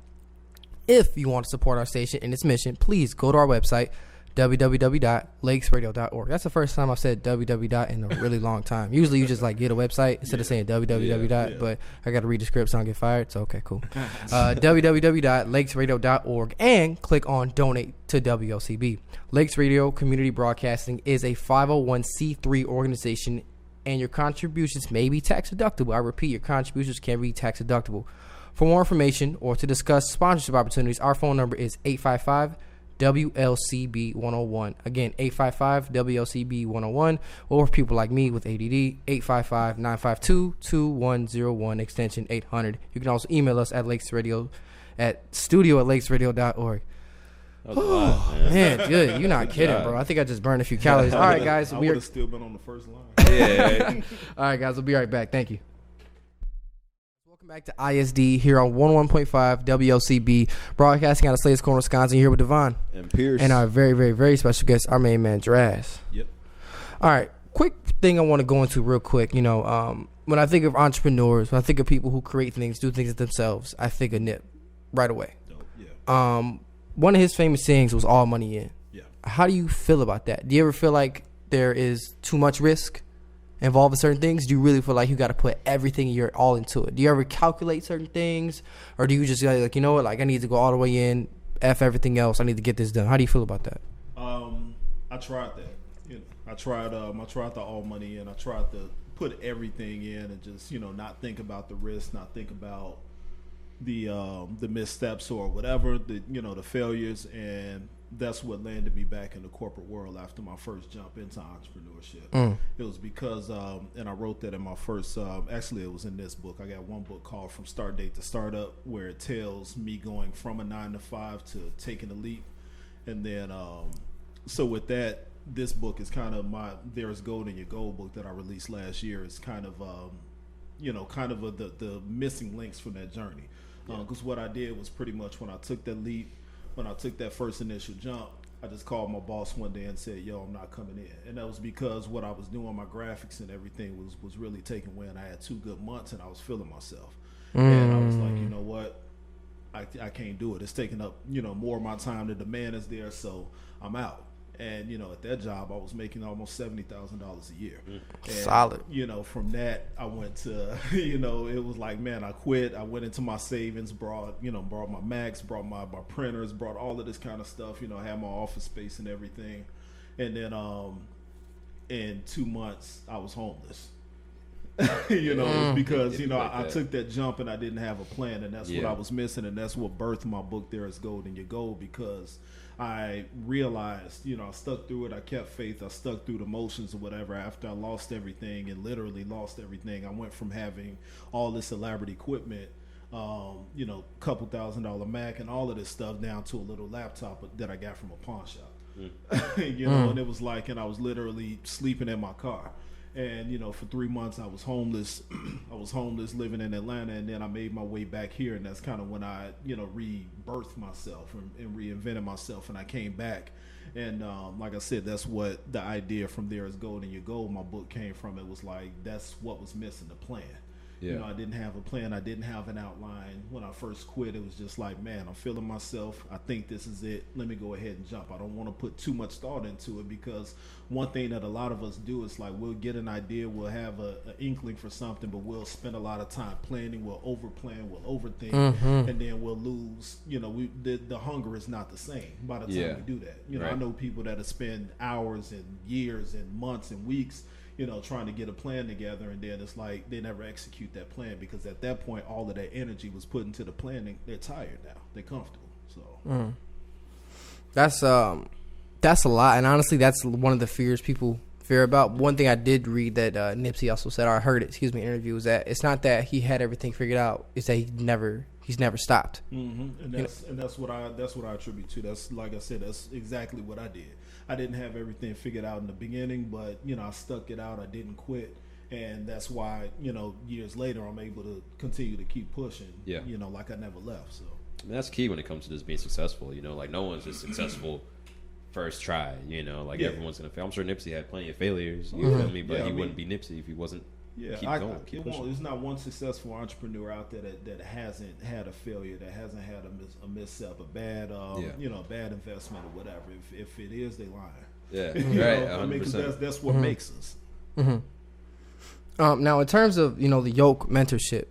If you want to support our station and its mission, please go to our website, www.lakesradio.org. That's the first time I've said www in a really long time. Usually you just like get a website instead of saying www, but I got to read the script so I don't get fired. So, okay, cool. www.lakesradio.org and click on donate to WOCB. Lakes Radio Community Broadcasting is a 501c3 organization, and your contributions may be tax deductible. I repeat, your contributions can be tax deductible. For more information or to discuss sponsorship opportunities, our phone number is 855 WLCB 101. Again, 855 WLCB 101, or for people like me with ADD, 855-952-2101 extension 800. You can also email us at studio@lakesradio.org. That was a lot, man, good. You're not kidding, bro. I think I just burned a few calories. All right, guys. I would have still been on the first line. All right, guys. We'll be right back. Thank you. Welcome back to ISD here on 101.5 WLCB, broadcasting out of Slades Corner, Wisconsin. Here with Devonn and Pierce, and our very, very, very special guest, our main man, Draz. Yep. All right, quick thing I want to go into real quick. You know, when I think of entrepreneurs, when I think of people who create things, do things themselves, I think of Nip right away. Yeah. One of his famous sayings was "all money in." Yeah. How do you feel about that? Do you ever feel like there is too much risk involved in certain things? Do you really feel like you got to put everything, you're all into it? Do you ever calculate certain things, or do you just like, you know what, like I need to go all the way in, F everything else, I need to get this done? How do you feel about that? I tried that. You know, I tried the all money in. I tried to put everything in and just, you know, not think about the risk, not think about, the missteps or whatever, the failures, and that's what landed me back in the corporate world after my first jump into entrepreneurship. It was because, and I wrote that in my first, actually it was in this book. I got one book called From Start Date to Startup, where it tells me going from a 9 to 5 to taking a leap. And then, so with that, this book is kind of my There's Gold in Your Gold book that I released last year. It's kind of, the missing links from that journey. Because what I did was pretty much when I took that leap, when I took that first initial jump, I just called my boss one day and said, yo, I'm not coming in. And that was because what I was doing, my graphics and everything was really taking away. And I had 2 good months and I was feeling myself. And I was like, you know what? I can't do it. It's taking up, more of my time. The demand is there, so I'm out. And, at that job, I was making almost $70,000 a year. And, solid. From that, I went to, it was like, man, I quit. I went into my savings, brought my Macs, brought my printers, brought all of this kind of stuff, had my office space and everything. And then in 2 months, I was homeless. Because, I took that jump and I didn't have a plan. And that's what I was missing. And that's what birthed my book, There Is Gold in Your Gold, because I realized, I stuck through it. I kept faith. I stuck through the motions or whatever. After I lost everything and literally lost everything, I went from having all this elaborate equipment, couple $1,000 Mac and all of this stuff down to a little laptop that I got from a pawn shop. And it was like, and I was literally sleeping in my car. And, for 3 months I was homeless. I was homeless living in Atlanta, and then I made my way back here, and that's kind of when I, rebirthed myself and reinvented myself, and I came back. And like I said, that's what the idea from There Is Gold in Your Gold, my book, came from. It was like, that's what was missing, the plan. I didn't have a plan. I didn't have an outline. When I first quit, it was just like, man, I'm feeling myself. I think this is it. Let me go ahead and jump. I don't want to put too much thought into it, because one thing that a lot of us do is like, we'll get an idea, we'll have an inkling for something, but we'll spend a lot of time planning, we'll overplan, we'll overthink, and then we'll lose. The hunger is not the same by the time we do that. I know people that have spent hours and years and months and weeks trying to get a plan together, and then it's like they never execute that plan, because at that point all of that energy was put into the planning. They're tired now. They're comfortable. So that's a lot, and honestly, that's one of the fears people fear about. One thing I did read that Nipsey also said, or I heard it, in an interview, was that it's not that he had everything figured out; it's that he's never stopped. And that's what I attribute to. That's, like I said, that's exactly what I did. I didn't have everything figured out in the beginning, but I stuck it out. I didn't quit, and that's why years later I'm able to continue to keep pushing. Like I never left. So that's key when it comes to just being successful. Like no one's just successful first try. Everyone's gonna fail. I'm sure Nipsey had plenty of failures. You feel me? But he wouldn't be Nipsey if he wasn't. Keep going. There's not one successful entrepreneur out there that hasn't had a failure, that hasn't had a misstep, a bad bad investment or whatever. If it is, they lying. Yeah, right. 100%. I mean, 'cause that's what makes us. Now, in terms of the Yoke mentorship,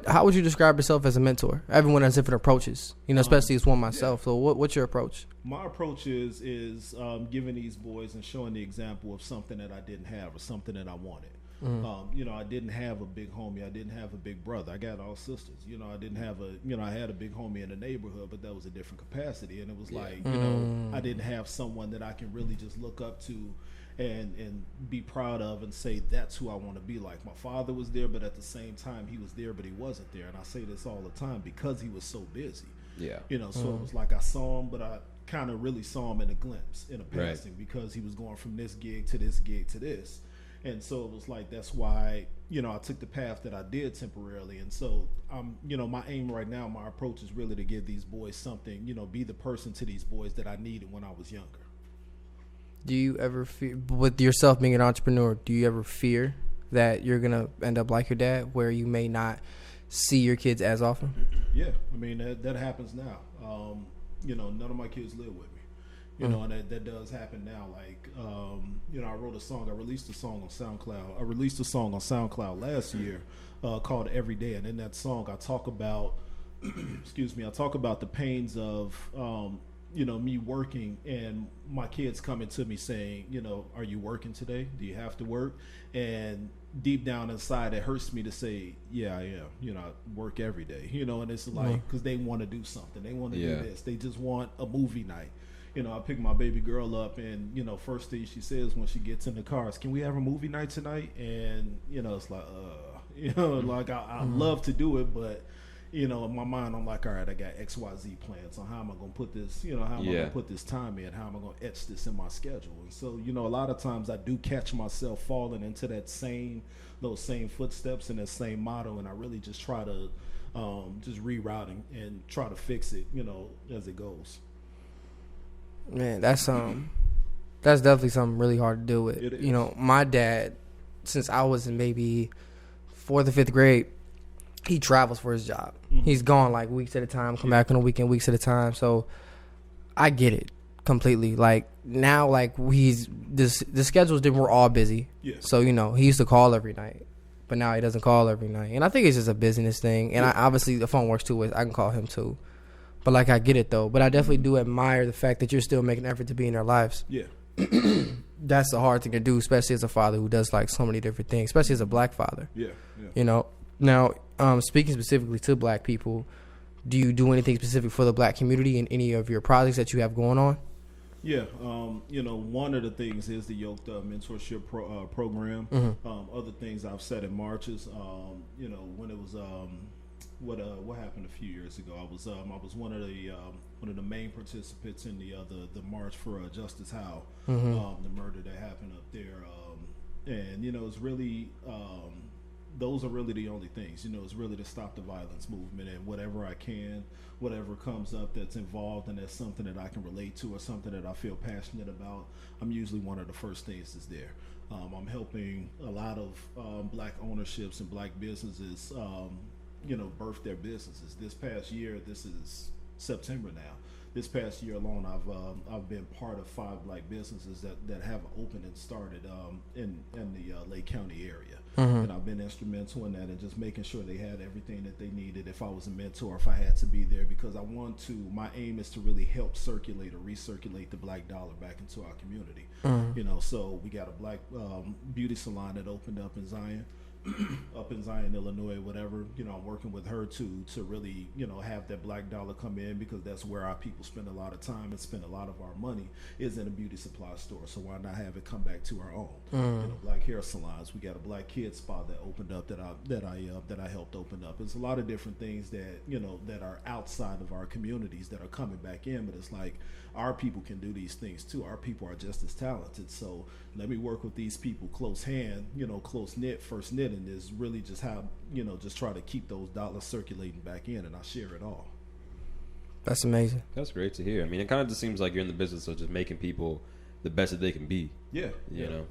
how would you describe yourself as a mentor? Everyone has different approaches, especially as one myself. So, what's your approach? My approach is giving these boys and showing the example of something that I didn't have or something that I wanted. I didn't have a big homie. I didn't have a big brother. I got all sisters. I didn't have I had a big homie in the neighborhood, but that was a different capacity. And it was like, I didn't have someone that I can really just look up to and be proud of and say, that's who I want to be like. My father was there, but at the same time, he was there, but he wasn't there. And I say this all the time because he was so busy. So it was like I saw him, but I kind of really saw him in a glimpse, in a passing, because he was going from this gig to this gig to this. And so it was like, that's why, I took the path that I did temporarily. And so, my aim right now, my approach is really to give these boys something, be the person to these boys that I needed when I was younger. Do you ever fear, with yourself being an entrepreneur, do you ever fear that you're going to end up like your dad, where you may not see your kids as often? Yeah. I mean, that happens now. None of my kids live with me. And that does happen now. Like, I wrote a song. I released a song on SoundCloud last year called Every Day. And in that song, I talk about, I talk about the pains of me working and my kids coming to me saying, are you working today? Do you have to work? And deep down inside, it hurts me to say, yeah, I am. I work every day, and it's like, because they want to do something. They want to do this. They just want a movie night. I pick my baby girl up and, first thing she says when she gets in the car is, can we have a movie night tonight? And, it's like, like I love to do it, but, in my mind, I'm like, all right, I got XYZ plans. So how am I going to put this, how am I going to put this time in? How am I going to etch this in my schedule? And so, a lot of times I do catch myself falling into those same footsteps and that same motto. And I really just try to just reroute and try to fix it, as it goes. Man, that's definitely something really hard to deal with. It is. My dad, since I was in maybe 4th or 5th grade, he travels for his job. Mm-hmm. He's gone like weeks at a time, come back on the weekend, weeks at a time. So I get it completely. Like now, like the schedules that we're all busy. Yeah. So he used to call every night, but now he doesn't call every night. And I think it's just a business thing. And I obviously the phone works 2 ways. I can call him too. But like I get it though. But I definitely do admire the fact that you're still making an effort to be in their lives. Yeah. That's a hard thing to do, especially as a father who does like so many different things, especially as a black father. Yeah. Now, speaking specifically to black people, do you do anything specific for the black community in any of your projects that you have going on? Yeah, one of the things is the Yoked Mentorship Program. Mm-hmm. Other things I've said in marches, when it was what happened a few years ago. I was one of the main participants in the march for Justice Howe, mm-hmm. The murder that happened up there, and it's really. Those are really the only things, it's really to stop the violence movement, and whatever I can, whatever comes up that's involved and that's something that I can relate to or something that I feel passionate about, I'm usually one of the first things that's there. I'm helping a lot of black ownerships and black businesses, birth their businesses. This past year, this is September now. This past year alone, I've been part of 5 black businesses that have opened and started in the Lake County area. Mm-hmm. And I've been instrumental in that and just making sure they had everything that they needed if I was a mentor, if I had to be there, because my aim is to really help circulate or recirculate the black dollar back into our community. Mm-hmm. So we got a black beauty salon that opened up in Zion. Illinois, whatever, I'm working with her to really, have that black dollar come in, because that's where our people spend a lot of time and spend a lot of our money is in a beauty supply store. So why not have it come back to our own? Black hair salons. We got a black kids spa that opened up that I helped open up. It's a lot of different things that that are outside of our communities that are coming back in, but it's like our people can do these things too. Our people are just as talented. So let me work with these people close hand, close knit, first knit, and is really just how, just try to keep those dollars circulating back in, and I share it all. That's amazing. That's great to hear. I mean, it kind of just seems like you're in the business of just making people the best that they can be. Yeah. You know?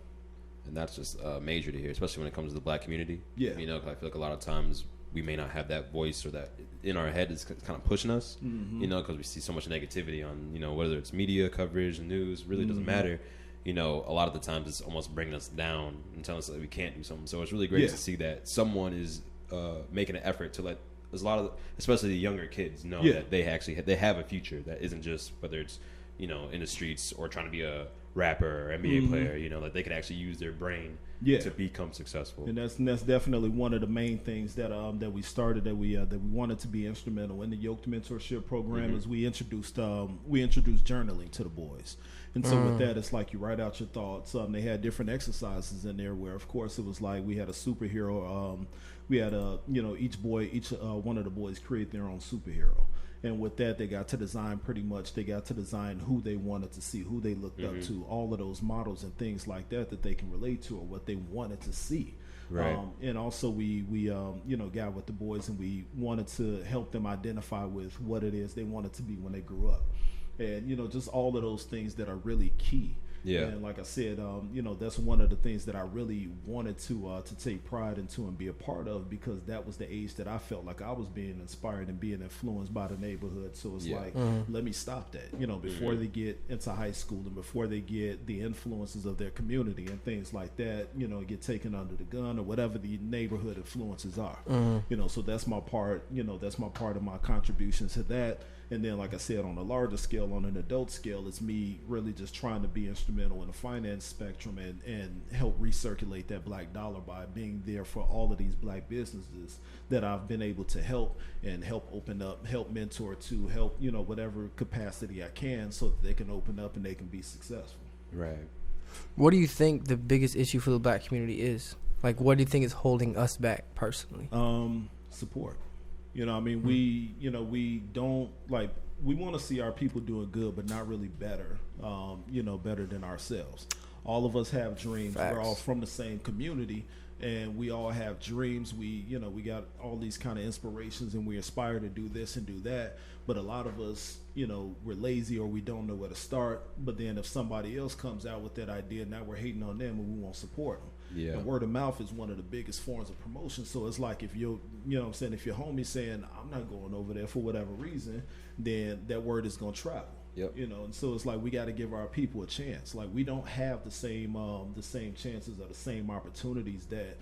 And that's just major to hear, especially when it comes to the black community. Yeah. I feel like a lot of times we may not have that voice or that in our head is kind of pushing us, mm-hmm. Because we see so much negativity on, whether it's media coverage, news, really doesn't matter. A lot of the times it's almost bringing us down and telling us that we can't do something. So it's really great to see that someone is making an effort to let there's a lot of, especially the younger kids, know that they have a future that isn't just whether it's in the streets or trying to be a rapper or NBA player. That they can actually use their brain to become successful. And that's definitely one of the main things that we started that we wanted to be instrumental in the Yoked Mentorship Program is we introduced journaling to the boys. And so with that, it's like you write out your thoughts. They had different exercises in there where, of course, it was like we had a superhero. We had each one of the boys create their own superhero. And with that, they got to design who they wanted to see, who they looked up to, all of those models and things like that they can relate to or what they wanted to see. Right. And also we got with the boys and we wanted to help them identify with what it is they wanted to be when they grew up. And, just all of those things that are really key. Yeah. And like I said, that's one of the things that I really wanted to take pride into and be a part of, because that was the age that I felt like I was being inspired and being influenced by the neighborhood. So it's like, let me stop that, before they get into high school and before they get the influences of their community and things like that, get taken under the gun or whatever the neighborhood influences are. So that's my part, that's my part of my contribution to that. And then, like I said, on a larger scale, on an adult scale, it's me really just trying to be instrumental in the finance spectrum and help recirculate that black dollar by being there for all of these black businesses that I've been able to help and help open up, help mentor to, help, whatever capacity I can so that they can open up and they can be successful. Right. What do you think the biggest issue for the black community is? Like, what do you think is holding us back personally? Support. We don't, like, we want to see our people doing good, but not really better, better than ourselves. All of us have dreams. Facts. We're all from the same community, and we all have dreams. We got all these kind of inspirations, and we aspire to do this and do that. But a lot of us, we're lazy or we don't know where to start. But then if somebody else comes out with that idea, now we're hating on them and we won't support them. Yeah. And word of mouth is one of the biggest forms of promotion. So it's like if you're, if your homie saying, I'm not going over there for whatever reason, then that word is going to travel. Yep. And so it's like we got to give our people a chance. Like we don't have the same chances or the same opportunities that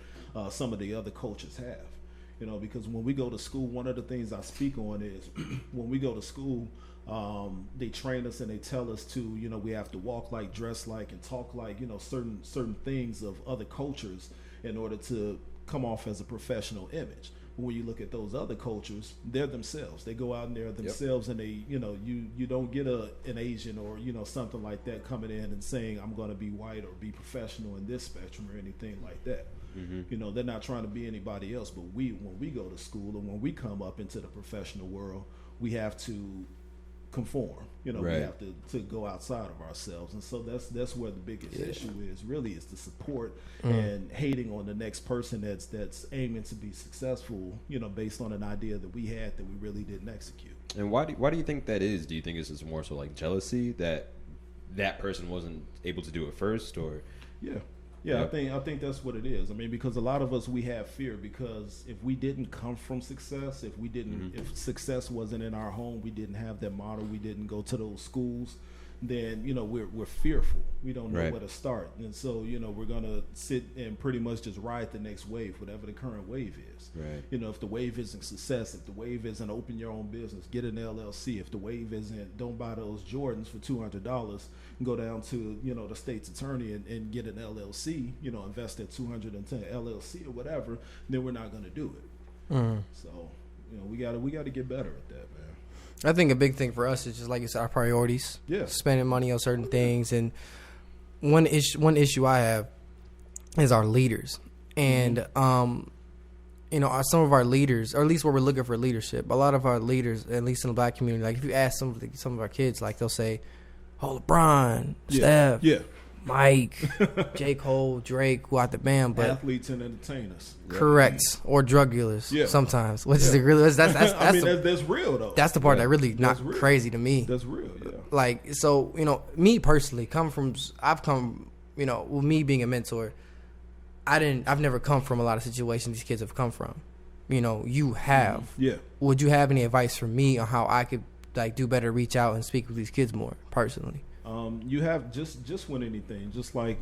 some of the other cultures have. Because when we go to school, one of the things I speak on is when we go to school, they train us and they tell us to, we have to walk like, dress like, and talk like, certain things of other cultures in order to come off as a professional image. When you look at those other cultures, they're themselves. They go out and they're themselves, and they, you don't get an Asian or, something like that coming in and saying, I'm going to be white or be professional in this spectrum or anything like that. Mm-hmm. They're not trying to be anybody else, but when we go to school and when we come up into the professional world, we have to conform. Right. We have to go outside of ourselves, and so that's where the biggest issue is. Really, is the support and hating on the next person that's aiming to be successful. Based on an idea that we had that we really didn't execute. And why do you think that is? Do you think it's just more so like jealousy that person wasn't able to do it first, or? Yeah, I think that's what it is. I mean, because a lot of us, we have fear because if we didn't come from success, if success wasn't in our home, we didn't have that model, we didn't go to those schools, then we're fearful. We don't know where to start, and so we're gonna sit and pretty much just ride the next wave, whatever the current wave is. Right. If the wave isn't success, if the wave isn't open your own business, get an LLC. If the wave isn't don't buy those Jordans for $200, go down to the state's attorney and get an LLC. Invest that $210 LLC or whatever. Then we're not gonna do it. So we gotta get better at that, man. I think a big thing for us is just like you said, our priorities. Yeah. Spending money on certain things. And one issue I have is our leaders. And, some of our leaders, or at least where we're looking for leadership, a lot of our leaders, at least in the black community, like if you ask some of our kids, like they'll say, oh, LeBron, Steph, Mike, J. Cole, Drake, who out the band, but athletes and entertainers. Correct. Or drug dealers sometimes. Which is really that's real though. That's the part that really not crazy to me. That's real, yeah. Like, so, me personally, I've come, with me being a mentor, I've never come from a lot of situations these kids have come from. You have. Yeah. Would you have any advice for me on how I could do better, reach out and speak with these kids more personally? You have just when anything, just like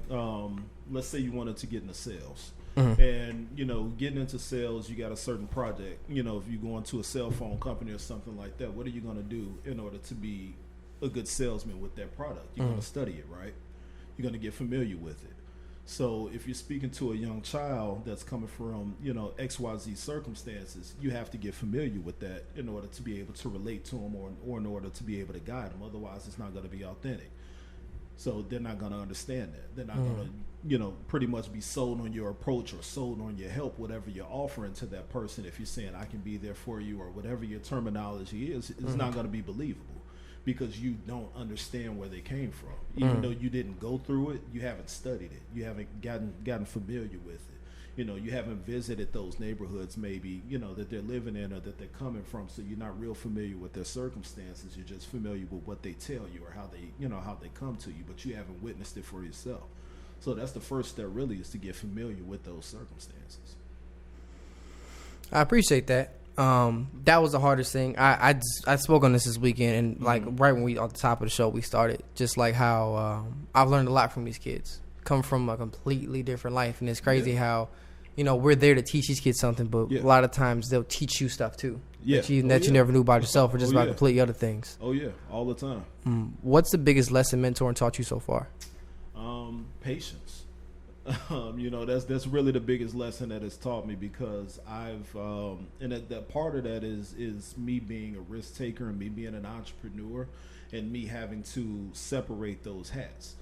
let's say you wanted to get into sales, Mm-hmm. and getting into sales, you got a certain project. If you go into a cell phone company or something like that, what are you going to do in order to be a good salesman with that product? You're going to study it, right? You're going to get familiar with it. So if you're speaking to a young child that's coming from XYZ circumstances, you have to get familiar with that in order to be able to relate to them or in order to be able to guide them. Otherwise, it's not going to be authentic. So they're not going to understand that. They're not going to, pretty much be sold on your approach or sold on your help, whatever you're offering to that person. If you're saying, I can be there for you, or whatever your terminology is, it's not going to be believable because you don't understand where they came from. Even though you didn't go through it, you haven't studied it. You haven't gotten familiar with it. You haven't visited those neighborhoods maybe, that they're living in or that they're coming from, so you're not real familiar with their circumstances. You're just familiar with what they tell you or how they come to you, but you haven't witnessed it for yourself. So that's the first step, really, is to get familiar with those circumstances. I appreciate that. That was the hardest thing. I spoke on this weekend, and like right when we on the top of the show we started, just like how I've learned a lot from these kids. Come from a completely different life, and it's crazy how we're there to teach these kids something, but a lot of times they'll teach you stuff too that you never knew about yourself, or just about completely other things. Oh yeah, all the time. What's the biggest lesson mentoring taught you so far? Patience. That's really the biggest lesson that it's taught me, because I've and that part of that is me being a risk taker and me being an entrepreneur and me having to separate those hats.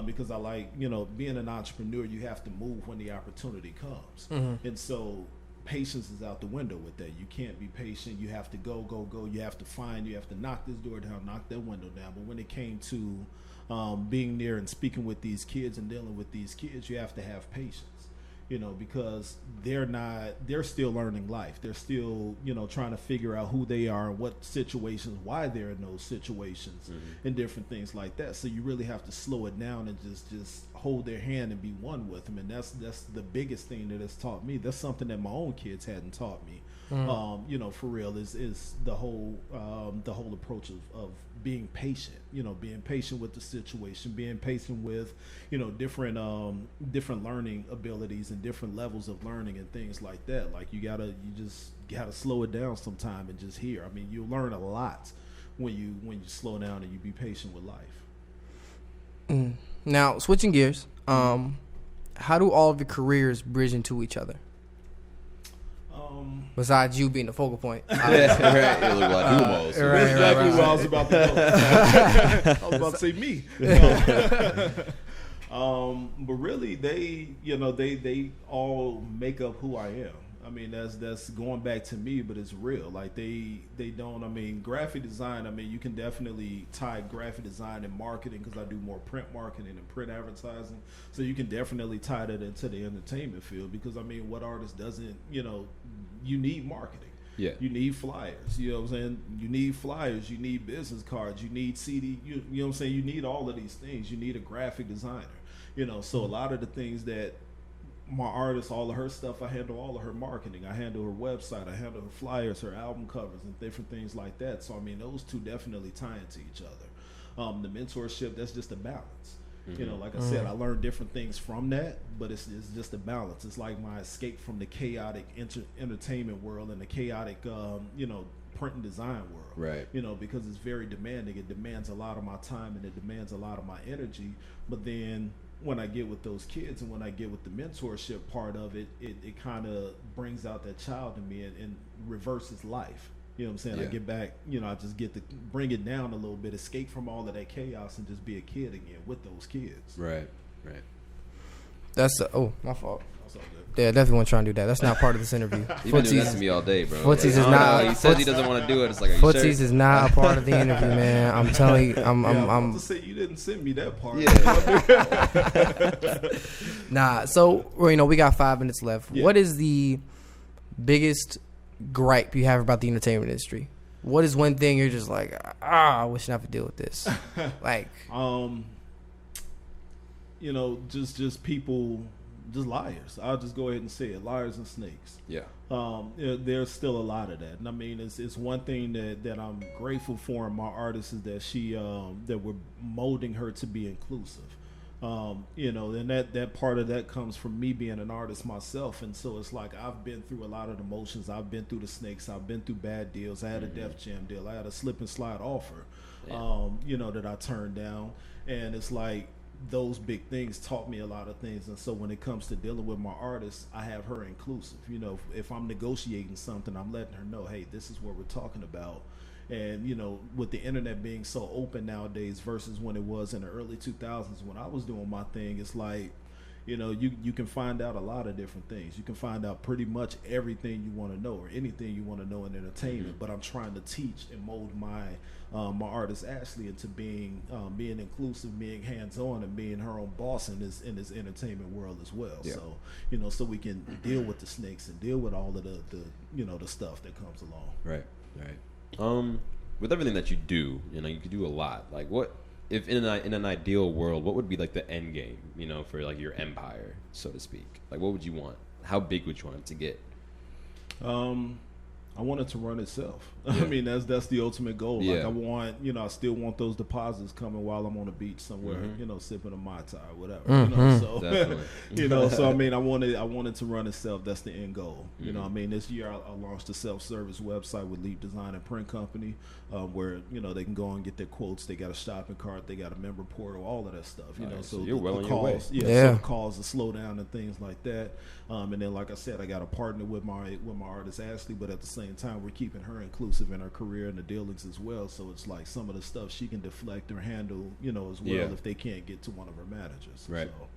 Because I like, being an entrepreneur, you have to move when the opportunity comes. And so patience is out the window with that. You can't be patient. You have to go. You have to knock this door down, knock that window down. But when it came to being there and speaking with these kids and dealing with these kids, you have to have patience, because they're still learning life. They're still, trying to figure out who they are and what situations, why they're in those situations and different things like that. So you really have to slow it down and just hold their hand and be one with them. And that's the biggest thing that it's taught me. That's something that my own kids hadn't taught me. For real, is the whole approach of being patient, being patient with the situation, being patient with, different learning abilities and different levels of learning and things like that. Like you just gotta slow it down sometime and just hear. I mean, you'll learn a lot when you slow down and you be patient with life. Now, switching gears, how do all of your careers bridge into each other? Besides you being the focal point. Right. You look like Humos. That's exactly what I was about to go. I was about to say me. But really, they all make up who I am. I mean, that's going back to me, but it's real. Like they don't. I mean, graphic design. I mean, you can definitely tie graphic design and marketing, because I do more print marketing and print advertising. So you can definitely tie that into the entertainment field, because I mean, what artist doesn't? You need marketing. Yeah. You need flyers. You know what I'm saying? You need flyers. You need business cards. You need CD. You know what I'm saying? You need all of these things. You need a graphic designer. So a lot of the things that my artist, all of her stuff, I handle all of her marketing. I handle her website. I handle her flyers, her album covers, and different things like that. So I mean, those two definitely tie into each other. The mentorship, that's just a balance. Like I said, I learned different things from that, but it's just a balance. It's like my escape from the chaotic entertainment world and the chaotic, print and design world. Right. Because it's very demanding. It demands a lot of my time and it demands a lot of my energy. But then when I get with those kids and when I get with the mentorship part of it, it kind of brings out that child in me and reverses life. You know what I'm saying? Yeah. I get back, I just get to bring it down a little bit, escape from all of that chaos and just be a kid again with those kids. Right. That's my fault. Yeah, definitely want to try and do that. That's not part of this interview. You've been doing that to me all day, bro. Footsies is not. He says he doesn't want to do it. It's like, Footsies sure? is not a part of the interview, man. I'm telling you. I'm to say you didn't send me that part. Yeah. Nah. So we got 5 minutes left. Yeah. What is the biggest gripe you have about the entertainment industry? What is one thing you're just like, I wish I could deal with this? Like, just people. Just liars. I'll just go ahead and say it. Liars and snakes. Yeah. There's still a lot of that. And I mean, it's one thing that I'm grateful for in my artist is that that we're molding her to be inclusive. And that part of that comes from me being an artist myself. And so it's like I've been through a lot of the motions. I've been through the snakes. I've been through bad deals. I had a Def Jam deal. I had a slip and slide offer, that I turned down. And it's like, those big things taught me a lot of things. And so when it comes to dealing with my artists, I have her inclusive. If I'm negotiating something, I'm letting her know, hey, this is what we're talking about. And with the internet being so open nowadays versus when it was in the early 2000s when I was doing my thing, it's like You know, you can find out a lot of different things. You can find out pretty much everything you want to know or anything you want to know in entertainment. But I'm trying to teach and mold my artist Ashley into being inclusive, being hands-on, and being her own boss in this entertainment world as well. Yeah. So, you know, so we can deal with the snakes and deal with all of the you know, the stuff that comes along. Right. With everything that you do, you know, you could do a lot. Like, what if in an ideal world, what would be like the end game, you know, for like your empire, so to speak? Like, what would you want? How big would you want it to get? I want it to run itself. Yeah. I mean, that's the ultimate goal. Yeah. Like, I want, you know, I still want those deposits coming while I'm on the beach somewhere, you know, sipping a Mai Tai or whatever. You know, so you know, so I mean, I wanted to run itself. That's the end goal. You know, I mean, this year I launched a self-service website with Leap Design and Print Company, where, you know, they can go and get their quotes. They got a shopping cart, they got a member portal, all of that stuff. You know, so you're well the on your way. So the calls to slow down and things like that. And then, like I said, I got a partner with my artist Ashley, but at the same time, we're keeping her inclusive in her career and the dealings as well. So it's like some of the stuff she can deflect or handle, you know, as well if they can't get to one of her managers. Right. So,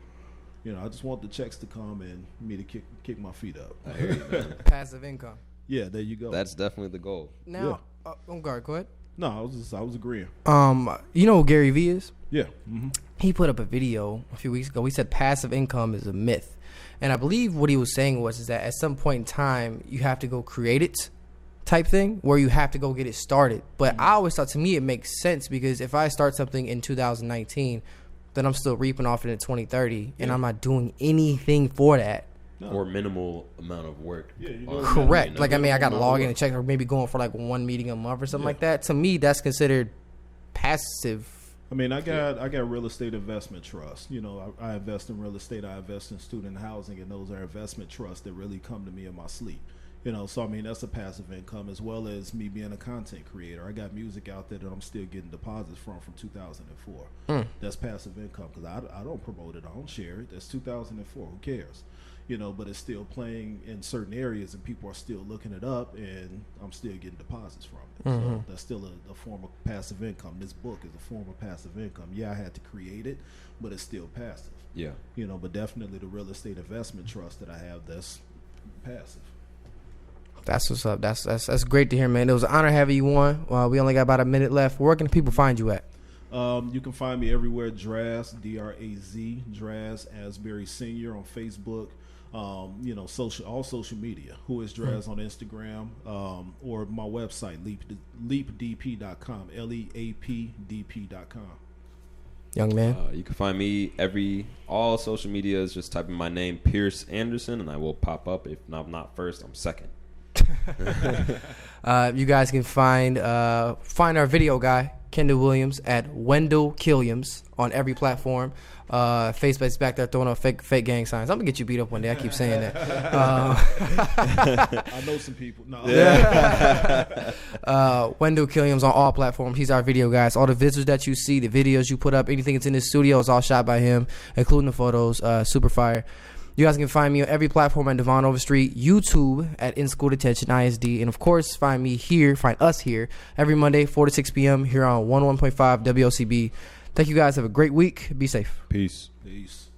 you know, I just want the checks to come and me to kick my feet up. I hear you, man. Passive income. Yeah, there you go. That's definitely the goal. Now, go ahead. No, I was agreeing. You know who Gary Vee is? Yeah. He put up a video a few weeks ago. He said passive income is a myth. And I believe what he was saying is that at some point in time, you have to go create it type thing where you have to go get it started. But I always thought, to me, it makes sense because if I start something in 2019, then I'm still reaping off it in 2030 and I'm not doing anything for that. No. Or minimal amount of work. Yeah, correct. You know? Like, I mean, I got to log in and check, or maybe going for like one meeting a month or something like that. To me, that's considered passive. I mean, I got real estate investment trust. You know, I invest in real estate. I invest in student housing, and those are investment trusts that really come to me in my sleep. You know, so I mean, that's a passive income, as well as me being a content creator. I got music out there that I'm still getting deposits from 2004. That's passive income because I don't promote it. I don't share it. That's 2004. Who cares? You know, but it's still playing in certain areas, and people are still looking it up, and I'm still getting deposits from it. So that's still a form of passive income. This book is a form of passive income. Yeah, I had to create it, but it's still passive. Yeah. You know, but definitely the real estate investment trust that I have, that's passive. That's what's up. That's great to hear, man. It was an honor having you on. We only got about a minute left. Where can people find you at? You can find me everywhere. Draz, D-R-A-Z, Draz Asbury Senior on Facebook. You know, all social media. Who is Draz on Instagram, or my website, leapdp.com, LEAPDP.com. Young man. You can find me all social media is just type in my name, Pierce Anderson, and I will pop up. If I'm not first, I'm second. You guys can find our video guy, Kendall Williams, at WendallKilliams on every platform. Facebook's back there throwing up fake gang signs. I'm gonna get you beat up one day. I keep saying that. I know some people. No. WendallKilliams on all platforms. He's our video guy. All the visuals that you see, the videos you put up, anything that's in his studio is all shot by him, including the photos. Super fire. You guys can find me on every platform at Devonn Overstreet, YouTube at In School Detention ISD, and of course find us here every Monday 4 to 6 p.m. here on 101.5 WOCB. Thank you guys. Have a great week. Be safe. Peace. Peace.